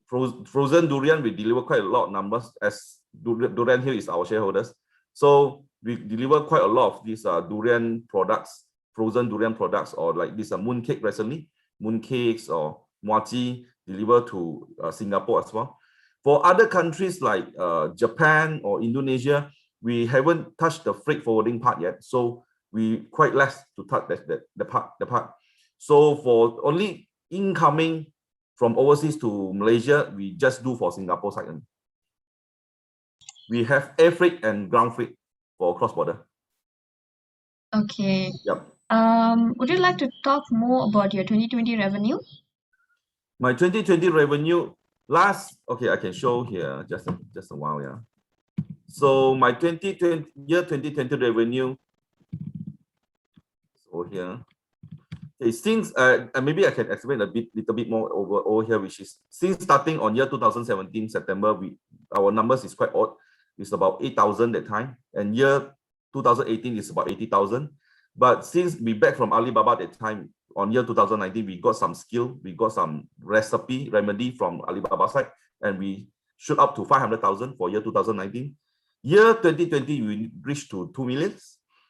frozen durian, we deliver quite a lot of numbers, as Durian here is our shareholders. So we deliver quite a lot of these durian products, frozen durian products, or like this mooncake recently, mooncakes or mochi, deliver to Singapore as well. For other countries like Japan or Indonesia, we haven't touched the freight forwarding part yet, so we quite less to touch the part. So for only incoming from overseas to Malaysia, we just do for Singapore side. We have air freight and ground freight for cross-border. Okay. Yep. Would you like to talk more about your 2020 revenue? My 2020 revenue okay, I can show here just a while, yeah. So my 2020 revenue, so here. Okay, since maybe I can explain little bit more over here, which is since starting on year 2017 September, our numbers is quite odd. It's about 8,000 that time, and year 2018 is about 80,000. But since we back from Alibaba that time, on year 2019, we got some skill, we got some remedy from Alibaba side, and we shoot up to 500,000 for year 2019. Year 2020, we reached to 2 million,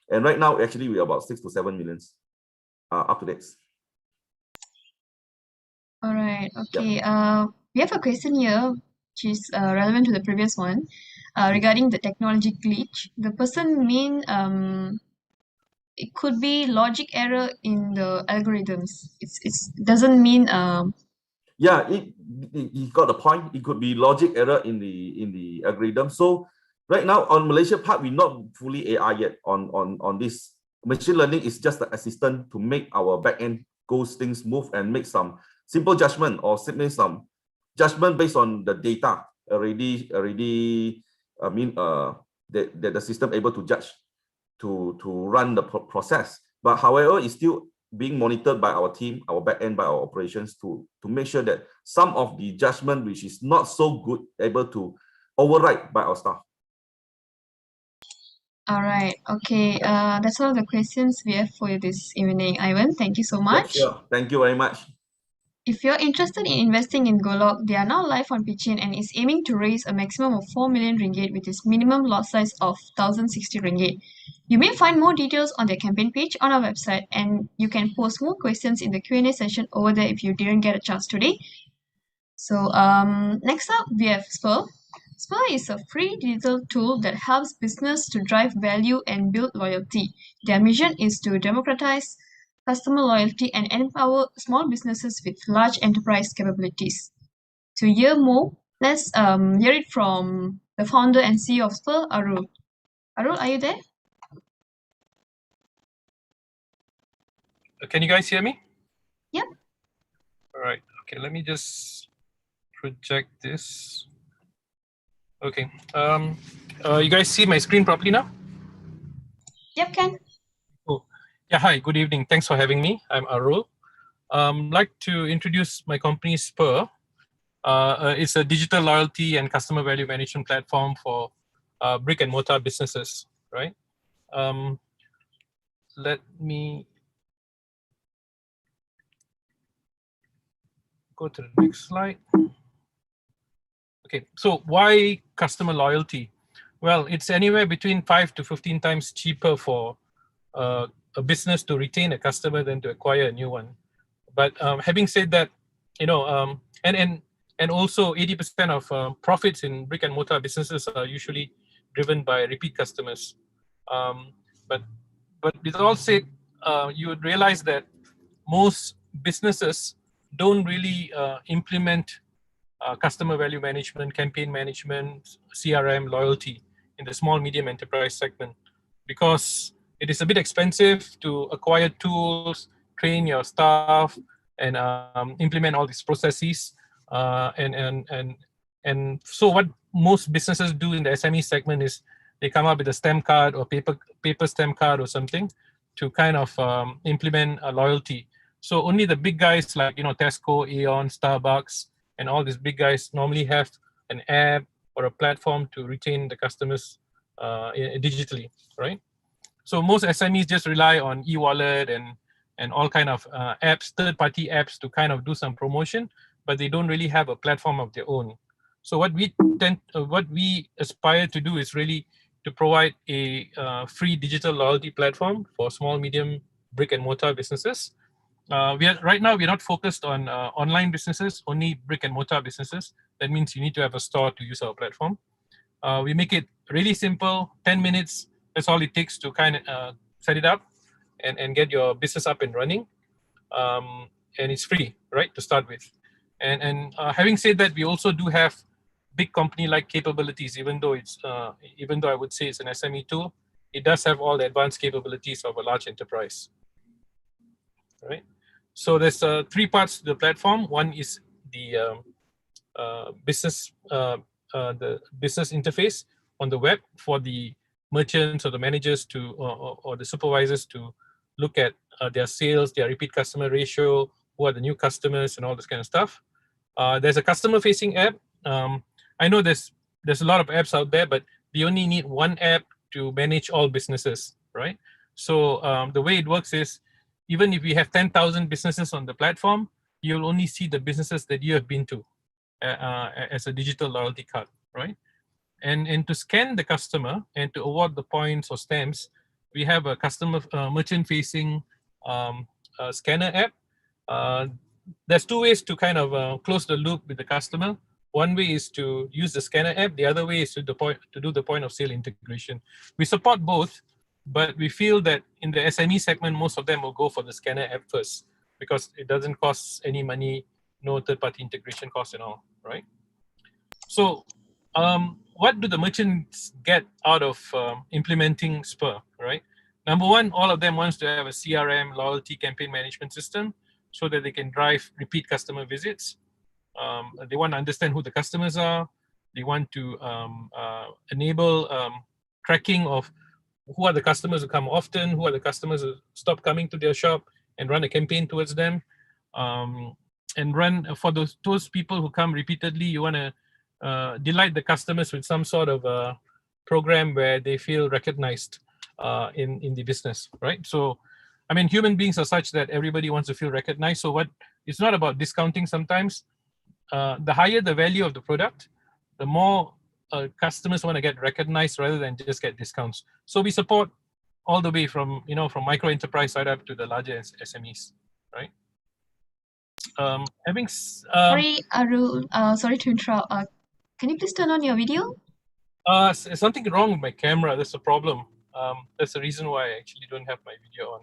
and right now actually we're about 6 to 7 millions up to date. All right. Okay. Yep. We have a question here which is relevant to the previous one regarding the technology glitch. The person mean it could be logic error in the algorithms. It doesn't mean yeah, he got the point. It could be logic error in the algorithm. So right now on Malaysia part, we're not fully AI yet on this. Machine learning is just the assistant to make our backend goes things move and make some simple judgment, or simply some judgment based on the data already I mean that the system able to judge to run the process. But however, it's still being monitored by our team, our backend, by our operations to make sure that some of the judgment which is not so good able to override by our staff. all right. Okay. That's all the questions we have for you this evening, Ivan. Thank you so much. Yeah, sure. Thank you very much. If you're interested in investing in GoLog, they are now live on pitchIN and is aiming to raise a maximum of 4 million ringgit with its minimum lot size of 1,060 ringgit. You may find more details on their campaign page on our website, and you can post more questions in the Q&A session over there if you didn't get a chance today. So next up, we have Spurr. Spurr is a free digital tool that helps business to drive value and build loyalty. Their mission is to democratize customer loyalty and empower small businesses with large enterprise capabilities. To hear more, Let's hear it from the founder and CEO of Spurr, Arul. Arul, are you there? Can you guys hear me? Yep. All right. Okay, let me just project this. Okay. You guys see my screen properly now? Yep, Ken. Oh, yeah. Hi. Good evening. Thanks for having me. I'm Arul. I'd like to introduce my company, Spurr. It's a digital loyalty and customer value management platform for brick and mortar businesses, right? Let me go to the next slide. Okay, so why customer loyalty? Well, it's anywhere between 5 to 15 times cheaper for a business to retain a customer than to acquire a new one. But having said that, you know, and also 80% of profits in brick and mortar businesses are usually driven by repeat customers. But with all said, you would realize that most businesses don't really implement customer value management, campaign management, CRM, loyalty in the small, medium enterprise segment, because it is a bit expensive to acquire tools, train your staff, and implement all these processes. And so what most businesses do in the SME segment is they come up with a stamp card or paper stamp card or something to kind of implement a loyalty. So only the big guys like, you know, Tesco, Aeon, Starbucks, and all these big guys normally have an app or a platform to retain the customers digitally, right? So most SMEs just rely on e-wallet and all kind of apps, third-party apps to kind of do some promotion, but they don't really have a platform of their own. So what we aspire to do is really to provide a free digital loyalty platform for small, medium, brick and mortar businesses. Right now we're not focused on online businesses, only brick and mortar businesses. That means you need to have a store to use our platform. We make it really simple, 10 minutes. That's all it takes to kind of set it up and get your business up and running. And it's free, right, to start with. And having said that, we also do have big company-like capabilities, even though I would say it's an SME tool, it does have all the advanced capabilities of a large enterprise, right? So there's 3 parts to the platform. One is the business interface on the web for the merchants or the managers to or the supervisors to look at their sales, their repeat customer ratio, who are the new customers, and all this kind of stuff. There's a customer-facing app. I know there's a lot of apps out there, but we only need one app to manage all businesses, right? So the way it works is, even if we have 10,000 businesses on the platform, you'll only see the businesses that you have been to as a digital loyalty card, right? And to scan the customer and to award the points or stamps, we have a customer merchant-facing scanner app. There's 2 ways to kind of close the loop with the customer. One way is to use the scanner app. The other way is to do the point of sale integration. We support both, but we feel that in the SME segment, most of them will go for the scanner app first because it doesn't cost any money, no third-party integration costs and all, right? So what do the merchants get out of implementing Spurr, right? Number one, all of them wants to have a CRM, loyalty campaign management system so that they can drive repeat customer visits. They want to understand who the customers are. They want to enable tracking of who are the customers who come often, who are the customers who stop coming to their shop, and run a campaign towards them. And run for those people who come repeatedly, you want to delight the customers with some sort of program where they feel recognized in the business, right? So, I mean, human beings are such that everybody wants to feel recognized. So it's not about discounting sometimes. The higher the value of the product, the more customers want to get recognized rather than just get discounts. So we support all the way from micro enterprise side up to the larger SMEs, right? Sorry, Arul. Sorry to interrupt. Can you please turn on your video? Something wrong with my camera. That's a problem. That's the reason why I actually don't have my video on.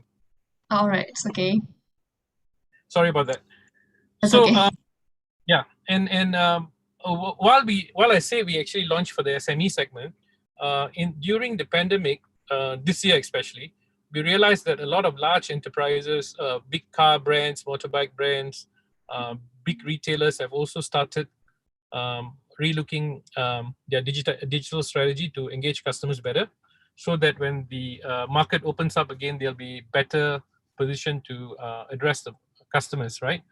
All right, it's okay. Sorry about that. That's so, okay. Yeah, and while I say we actually launched for the SME segment, during the pandemic, this year especially, we realized that a lot of large enterprises, big car brands, motorbike brands, big retailers have also started relooking their digital strategy to engage customers better, so that when the market opens up again, they'll be better positioned to address the customers, right?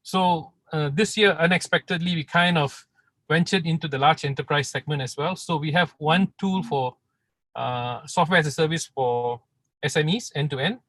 So this year, unexpectedly, we kind of ventured into the large enterprise segment as well. So we have one tool for software as a service for SMEs end-to-end.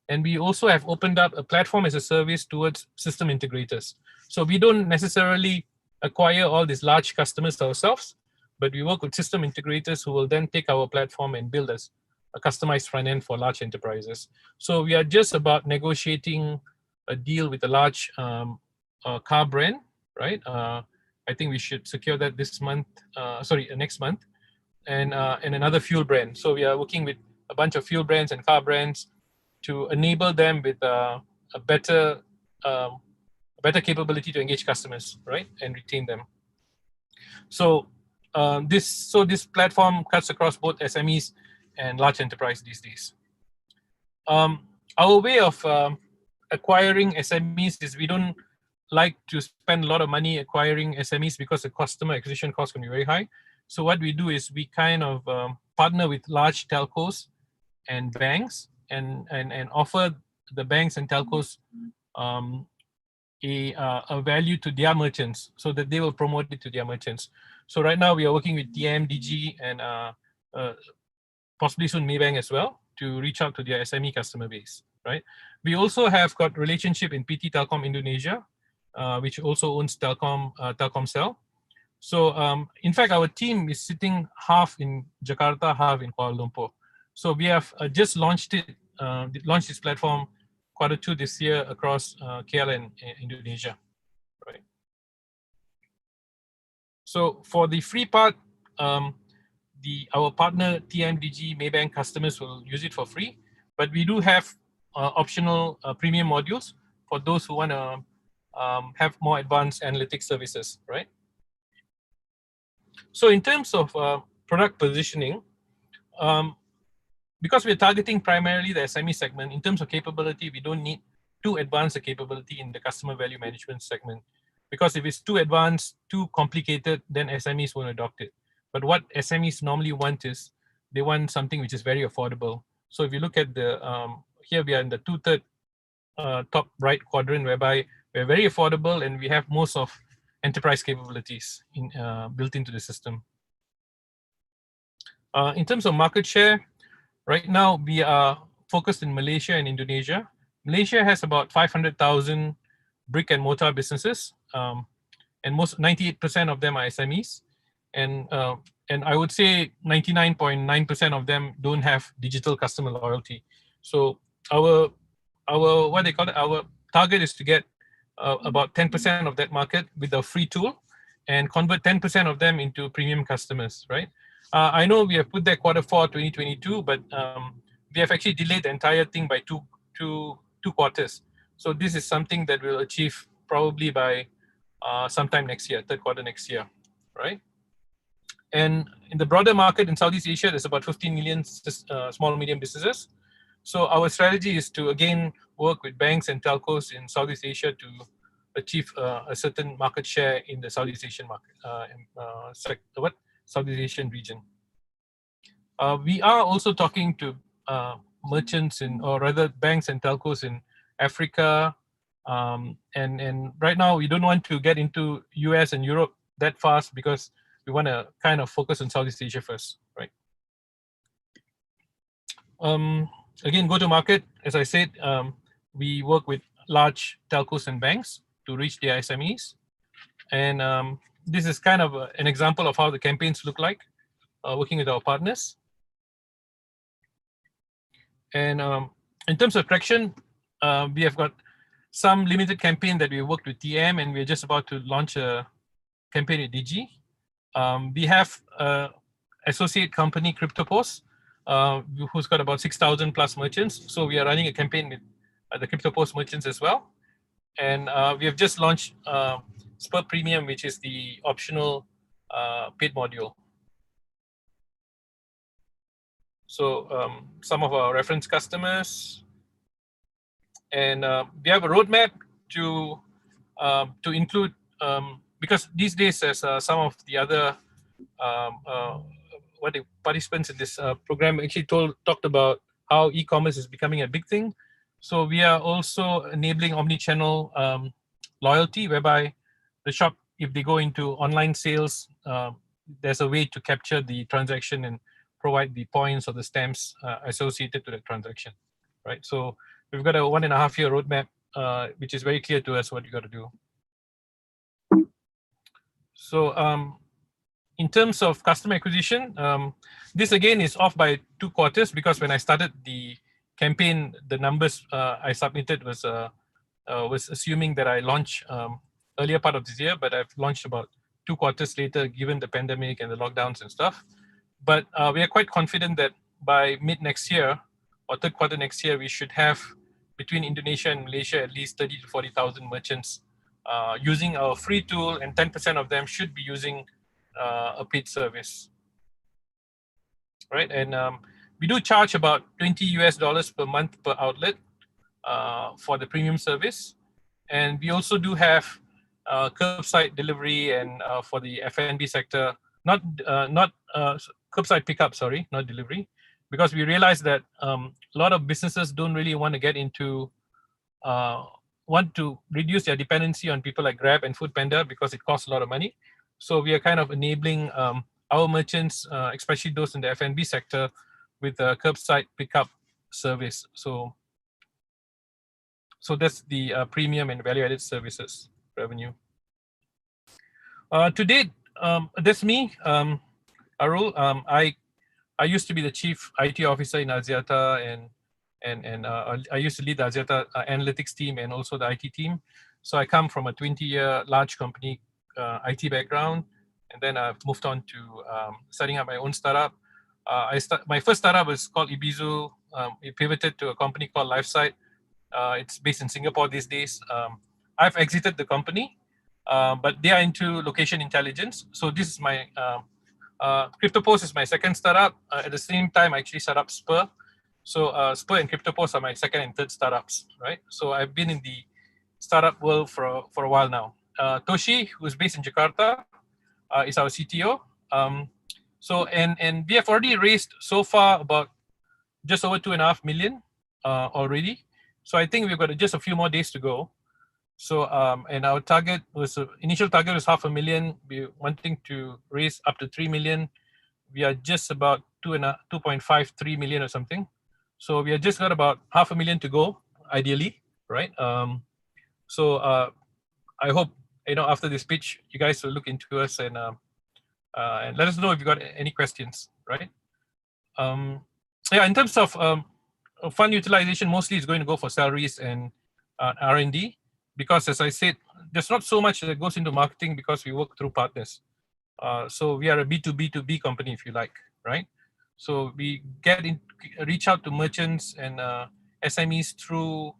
And we also have opened up a platform as a service towards system integrators. So we don't necessarily acquire all these large customers ourselves, but we work with system integrators who will then take our platform and build us a customized front end for large enterprises. So we are just about negotiating a deal with a large car brand, right? I think we should secure that this month, next month, and another fuel brand. So we are working with a bunch of fuel brands and car brands to enable them with a better capability to engage customers, right, and retain them. So this platform cuts across both SMEs and large enterprise these days. Our way of acquiring SMEs is we don't like to spend a lot of money acquiring SMEs because the customer acquisition cost can be very high. So what we do is we kind of partner with large telcos and banks and offer the banks and telcos a value to their merchants so that they will promote it to their merchants. So right now we are working with TM, Digi, and possibly soon Maybank as well to reach out to their SME customer base, right? We also have got relationship in PT Telkom Indonesia, which also owns Telkomsel. So in fact, our team is sitting half in Jakarta, half in Kuala Lumpur. So we have just launched this platform Q2 this year across KL and Indonesia, right? So for the free part, our partner TMDG Maybank customers will use it for free, but we do have optional premium modules for those who want to have more advanced analytics services, right? So in terms of product positioning, because we're targeting primarily the SME segment, in terms of capability, we don't need too advanced a capability in the customer value management segment. Because if it's too advanced, too complicated, then SMEs won't adopt it. But what SMEs normally want is, they want something which is very affordable. So if you look at the, here we are in the 2/3 top right quadrant, whereby we're very affordable and we have most of enterprise capabilities built into the system. In terms of market share, right now we are focused in Malaysia and Indonesia. Malaysia has about 500,000 brick and mortar businesses, and 98% of them are SMEs. And I would say 99.9% of them don't have digital customer loyalty. So our what they call it, our target is to get about 10% of that market with a free tool and convert 10% of them into premium customers, right? I know we have put that Q4 2022, but we have actually delayed the entire thing by two quarters. So this is something that we'll achieve probably by sometime next year, Q3 next year, right? And in the broader market in Southeast Asia, there's about 15 million small and medium businesses. So our strategy is to again work with banks and telcos in Southeast Asia to achieve a certain market share in the Southeast Asian market, Southeast Asian region. We are also talking to merchants or rather banks and telcos in Africa, and right now we don't want to get into US and Europe that fast because we want to kind of focus on Southeast Asia first, right? Again, go to market, as I said, we work with large telcos and banks to reach their SMEs. And this is kind of an example of how the campaigns look like, working with our partners. And in terms of traction, we have got some limited campaign that we worked with TM, and we're just about to launch a campaign with Digi. We have associate company CryptoPost, who's got about 6,000 plus merchants. So we are running a campaign with the CryptoPost merchants as well. And we have just launched Spurr Premium, which is the optional paid module. So some of our reference customers, and we have a roadmap to include, because these days, as some of the other what the participants in this program actually talked about how e-commerce is becoming a big thing. So we are also enabling omni-channel loyalty, whereby the shop, if they go into online sales, there's a way to capture the transaction and provide the points or the stamps associated to the transaction, right? So we've got a 1.5 year roadmap, which is very clear to us what you got to do. So in terms of customer acquisition, this again is off by 2 quarters, because when I started the campaign, the numbers I submitted was assuming that I launch earlier part of this year, but I've launched about 2 quarters later, given the pandemic and the lockdowns and stuff. But we are quite confident that by mid next year or 3rd quarter next year, we should have between Indonesia and Malaysia at least 30 to 40,000 merchants using our free tool, and 10% of them should be using a paid service, right? And we do charge about $20 per month per outlet for the premium service, and we also do have curbside delivery, and for the F&B sector, not curbside pickup, sorry, not delivery, because we realize that a lot of businesses don't really want to get into want to reduce their dependency on people like Grab and Foodpanda, because it costs a lot of money. So we are kind of enabling our merchants, especially those in the F&B sector, with a curbside pickup service. So that's the premium and value-added services revenue. To date, that's me, Arul. I used to be the chief IT officer in Axiata, and I used to lead the Axiata analytics team and also the IT team. So I come from a 20-year large company IT background, and then I've moved on to setting up my own startup. My first startup was called Ibizu. It pivoted to a company called LifeSite. It's based in Singapore these days. I've exited the company, but they are into location intelligence. So this is my CryptoPost is my second startup. At the same time, I actually set up Spurr. So Spurr and CryptoPost are my second and third startups, right? So I've been in the startup world for a while now. Toshi, who's based in Jakarta, is our CTO. So and we have already raised so far about just over 2.5 million already. So I think we've got just a few more days to go. So and our target was initial target was 500,000. We're wanting to raise up to 3 million. We are just about 2.53 million or something. So we have just got about 500,000 to go, ideally, right? So I hope, you know, after this pitch, you guys will look into us and let us know if you got any questions, right? Yeah, in terms of fund utilization, mostly is going to go for salaries and R&D, because as I said, there's not so much that goes into marketing because we work through partners. So we are a B2B2B company, if you like, right? So we reach out to merchants and SMEs through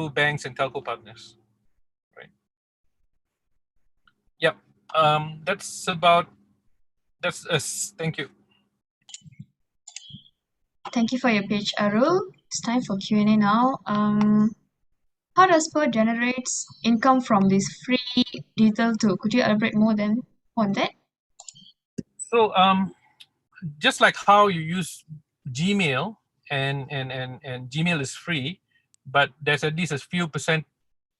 banks and telco partners, right? Yep, that's us. Thank you. Thank you for your pitch, Arul. It's time for Q&A now. How does Spurr generates income from this free digital tool? Could you elaborate more on that? So just like how you use Gmail and Gmail is free, but there's at least a few percent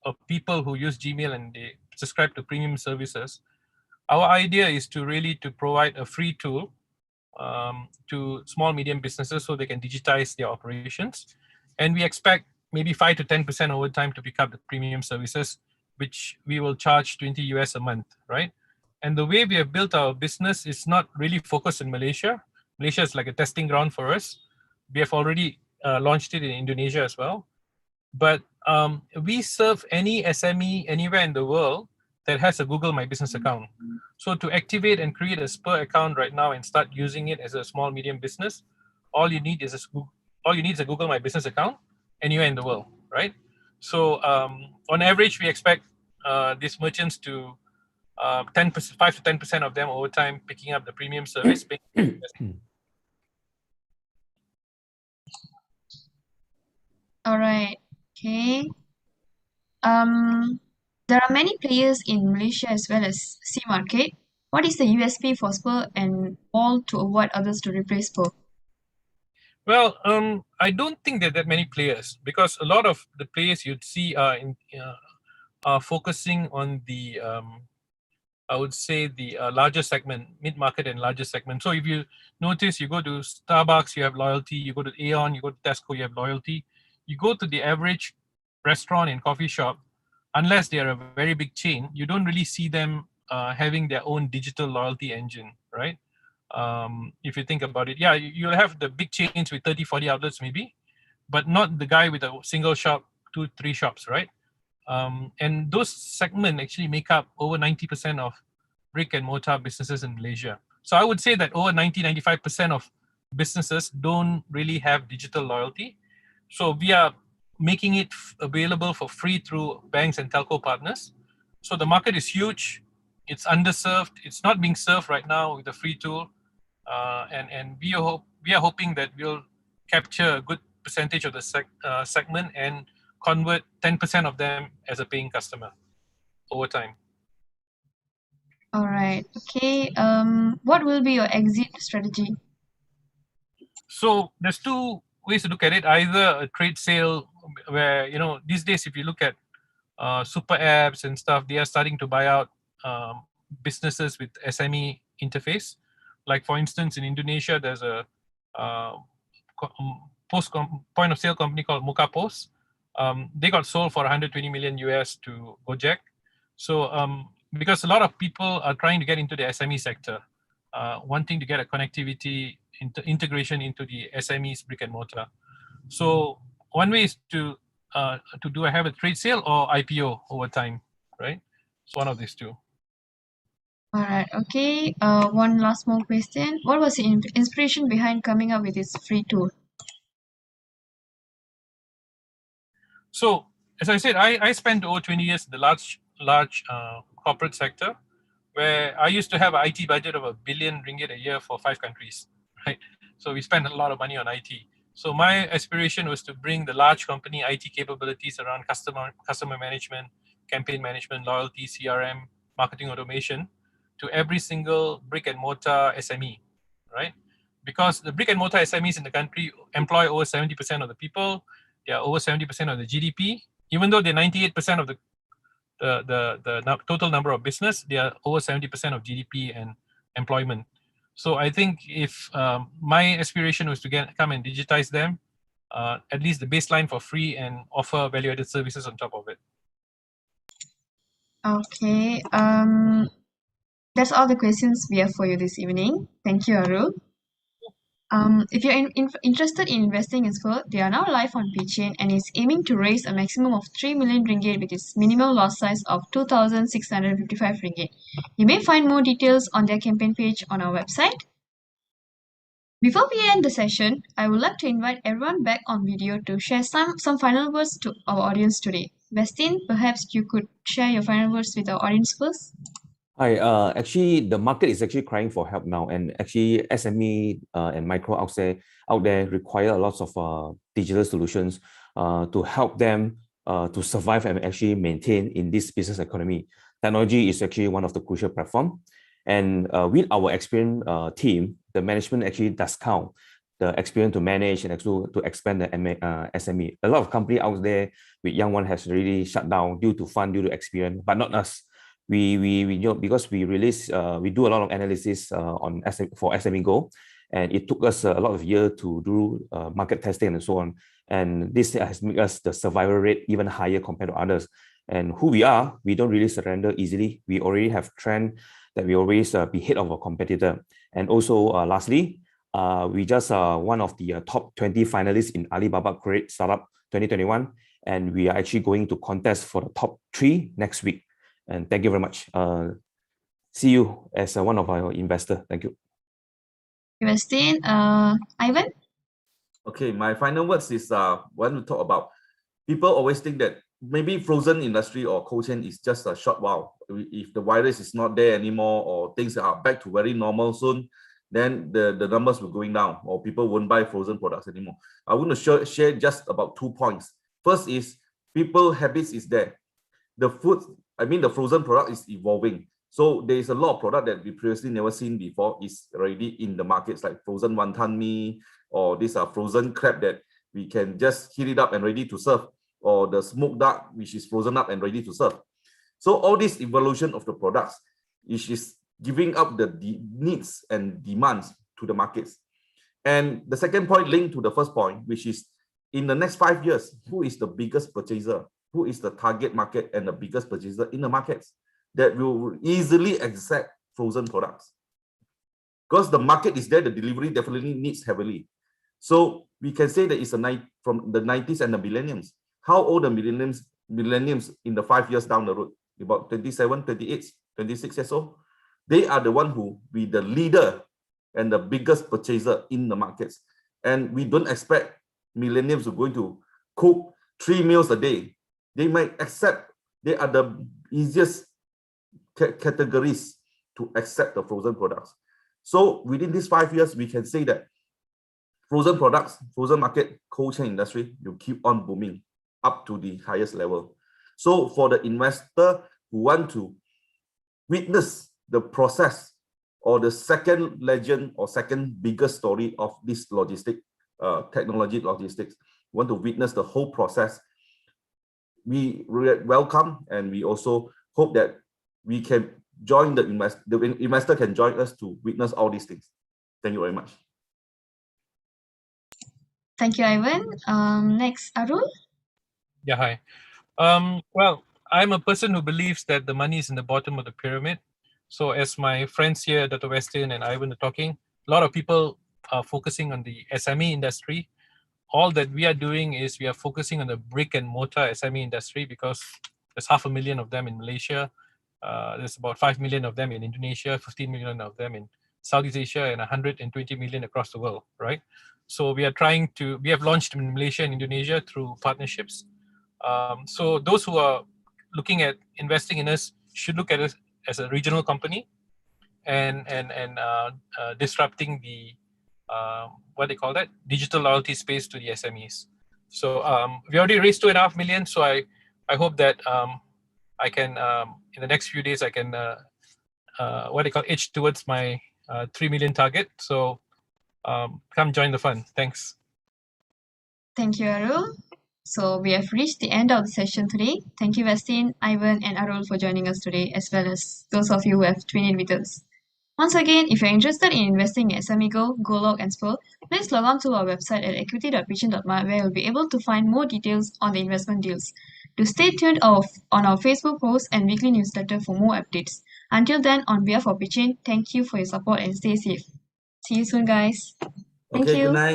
of people who use Gmail and they subscribe to premium services. Our idea is to provide a free tool to small, medium businesses so they can digitize their operations. And we expect maybe 5 to 10% over time to pick up the premium services, which we will charge $20 a month, right? And the way we have built our business is not really focused in Malaysia. Malaysia is like a testing ground for us. We have already launched it in Indonesia as well. But we serve any SME anywhere in the world that has a Google My Business account. So to activate and create a Spurr account right now and start using it as a small, medium business, all you need is a Google My Business account anywhere in the world, right? So on average, we expect these merchants to 10%, 5 to 10% of them over time picking up the premium service. All right. Okay. There are many players in Malaysia as well as C market. What is the USP for Spurr and all to avoid others to replace Spurr? Well, I don't think there are that many players, because a lot of the players you'd see are focusing on the I would say the larger segment, mid-market and larger segment. So if you notice, you go to Starbucks, you have loyalty. You go to Aeon, you go to Tesco, you have loyalty. You go to the average restaurant and coffee shop, unless they are a very big chain, you don't really see them having their own digital loyalty engine, right? If you think about it, yeah, you'll have the big chains with 30, 40 outlets maybe, but not the guy with a single shop, 2, 3 shops, right? And those segments actually make up over 90% of brick and mortar businesses in Malaysia. So I would say that over 90-95% of businesses don't really have digital loyalty. So we are making it available for free through banks and telco partners. So the market is huge. It's underserved. It's not being served right now with a free tool. And we are hoping that we'll capture a good percentage of the segment and convert 10% of them as a paying customer over time. All right. Okay. What will be your exit strategy? So there's 2 ways to look at it. Either a trade sale, where these days if you look at super apps and stuff, they are starting to buy out businesses with SME interface. Like for instance, in Indonesia, there's a point of sale company called Muka Post. They got sold for 120 million US to Gojek. So because a lot of people are trying to get into the SME sector, wanting to get a connectivity integration into the SMEs brick and mortar. So one way is to have a trade sale or IPO over time, right? It's one of these 2. All right. Okay. One last more question. What was the inspiration behind coming up with this free tool? So as I said, I spent over 20 years in the large corporate sector, where I used to have an IT budget of R1 billion a year for 5 countries, right? So we spent a lot of money on IT. So my aspiration was to bring the large company IT capabilities around customer management, campaign management, loyalty, CRM, marketing automation to every single brick and mortar SME, right? Because the brick and mortar SMEs in the country employ over 70% of the people. They are over 70% of the GDP. Even though they're 98% of the total number of business, they are over 70% of GDP and employment. So I think if my aspiration was to come and digitize them, at least the baseline for free, and offer value-added services on top of it. Okay. That's all the questions we have for you this evening. Thank you, Arul. If you're interested in investing in Spurr, they are now live on pitchIN and is aiming to raise a maximum of 3 million ringgit with its minimum lot size of 2,655 ringgit. You may find more details on their campaign page on our website. Before we end the session, I would like to invite everyone back on video to share some final words to our audience today. Westin, perhaps you could share your final words with our audience first. Hi, actually, the market is actually crying for help now, and actually SME and micro out there require a lot of digital solutions to help them to survive and actually maintain in this business economy. Technology is actually one of the crucial platforms, and with our experienced team, the management actually does count the experience to manage and actually to expand the SME. A lot of companies out there with young one has really shut down due to fund, due to experience, but not us. We know, because we release, we do a lot of analysis for SMEGO, and it took us a lot of years to do market testing and so on. And this has made us the survival rate even higher compared to others. And who we are, we don't really surrender easily. We already have trend that we always be ahead of our competitor. And also, lastly, we just one of the top 20 finalists in Alibaba Create Startup 2021, and we are actually going to contest for the top 3 next week. And thank you very much. See you as one of our investors. Thank you. Westin, Ivan? Okay, my final words is want to talk about, people always think that maybe frozen industry or cold chain is just a short while. If the virus is not there anymore or things are back to very normal soon, then the numbers will going down or people won't buy frozen products anymore. I want to share just about 2 points. First is people habits is there. The frozen product is evolving. So there is a lot of product that we previously never seen before is already in the markets, like frozen wonton mee, or these are frozen crab that we can just heat it up and ready to serve, or the smoked duck, which is frozen up and ready to serve. So all this evolution of the products, which is giving up the needs and demands to the markets. And the second point linked to the first point, which is in the next 5 years, who is the biggest purchaser? Who is the target market and the biggest purchaser in the markets that will easily accept frozen products? Because the market is there, the delivery definitely needs heavily. So we can say that it's from the 90s and the millenniums. How old the millenniums in the 5 years down the road? About 27, 28, 26 years old. They are the one who be the leader and the biggest purchaser in the markets. And we don't expect millennials who are going to cook 3 meals a day. They might accept, they are the easiest categories to accept the frozen products. So within these 5 years, we can say that frozen products, frozen market, cold chain industry will keep on booming up to the highest level. So for the investor who want to witness the process or the second legend or second biggest story of this technology logistics, want to witness the whole process, we welcome, and we also hope that we can join the investor can join us to witness all these things. Thank you very much. Thank you, Ivan. Next, Arul. Yeah, hi. Well, I'm a person who believes that the money is in the bottom of the pyramid. So as my friends here, Dr. Westin and Ivan are talking, a lot of people are focusing on the SME industry. All that we are doing is we are focusing on the brick and mortar SME industry because there's 500,000 of them in Malaysia. There's about 5 million of them in Indonesia, 15 million of them in Southeast Asia, and 120 million across the world, right? So we have launched in Malaysia and Indonesia through partnerships. So those who are looking at investing in us should look at us as a regional company and disrupting the what they call that, digital loyalty space to the SMEs. So we already raised 2.5 million. So I hope that I can in the next few days I can edge towards my 3 million target. So come join the fun. Thanks. Thank you, Arul. So we have reached the end of the session today. Thank you, Westin, Ivan, and Arul for joining us today, as well as those of you who have tuned in with us. Once again, if you're interested in investing in SMEGO, GoLog and Spurr, please log on to our website at equity.pitchin.my, where you'll be able to find more details on the investment deals. Do stay tuned on our Facebook post and weekly newsletter for more updates. Until then, on behalf of pitchIN, thank you for your support and stay safe. See you soon, guys. Thank you. Good night.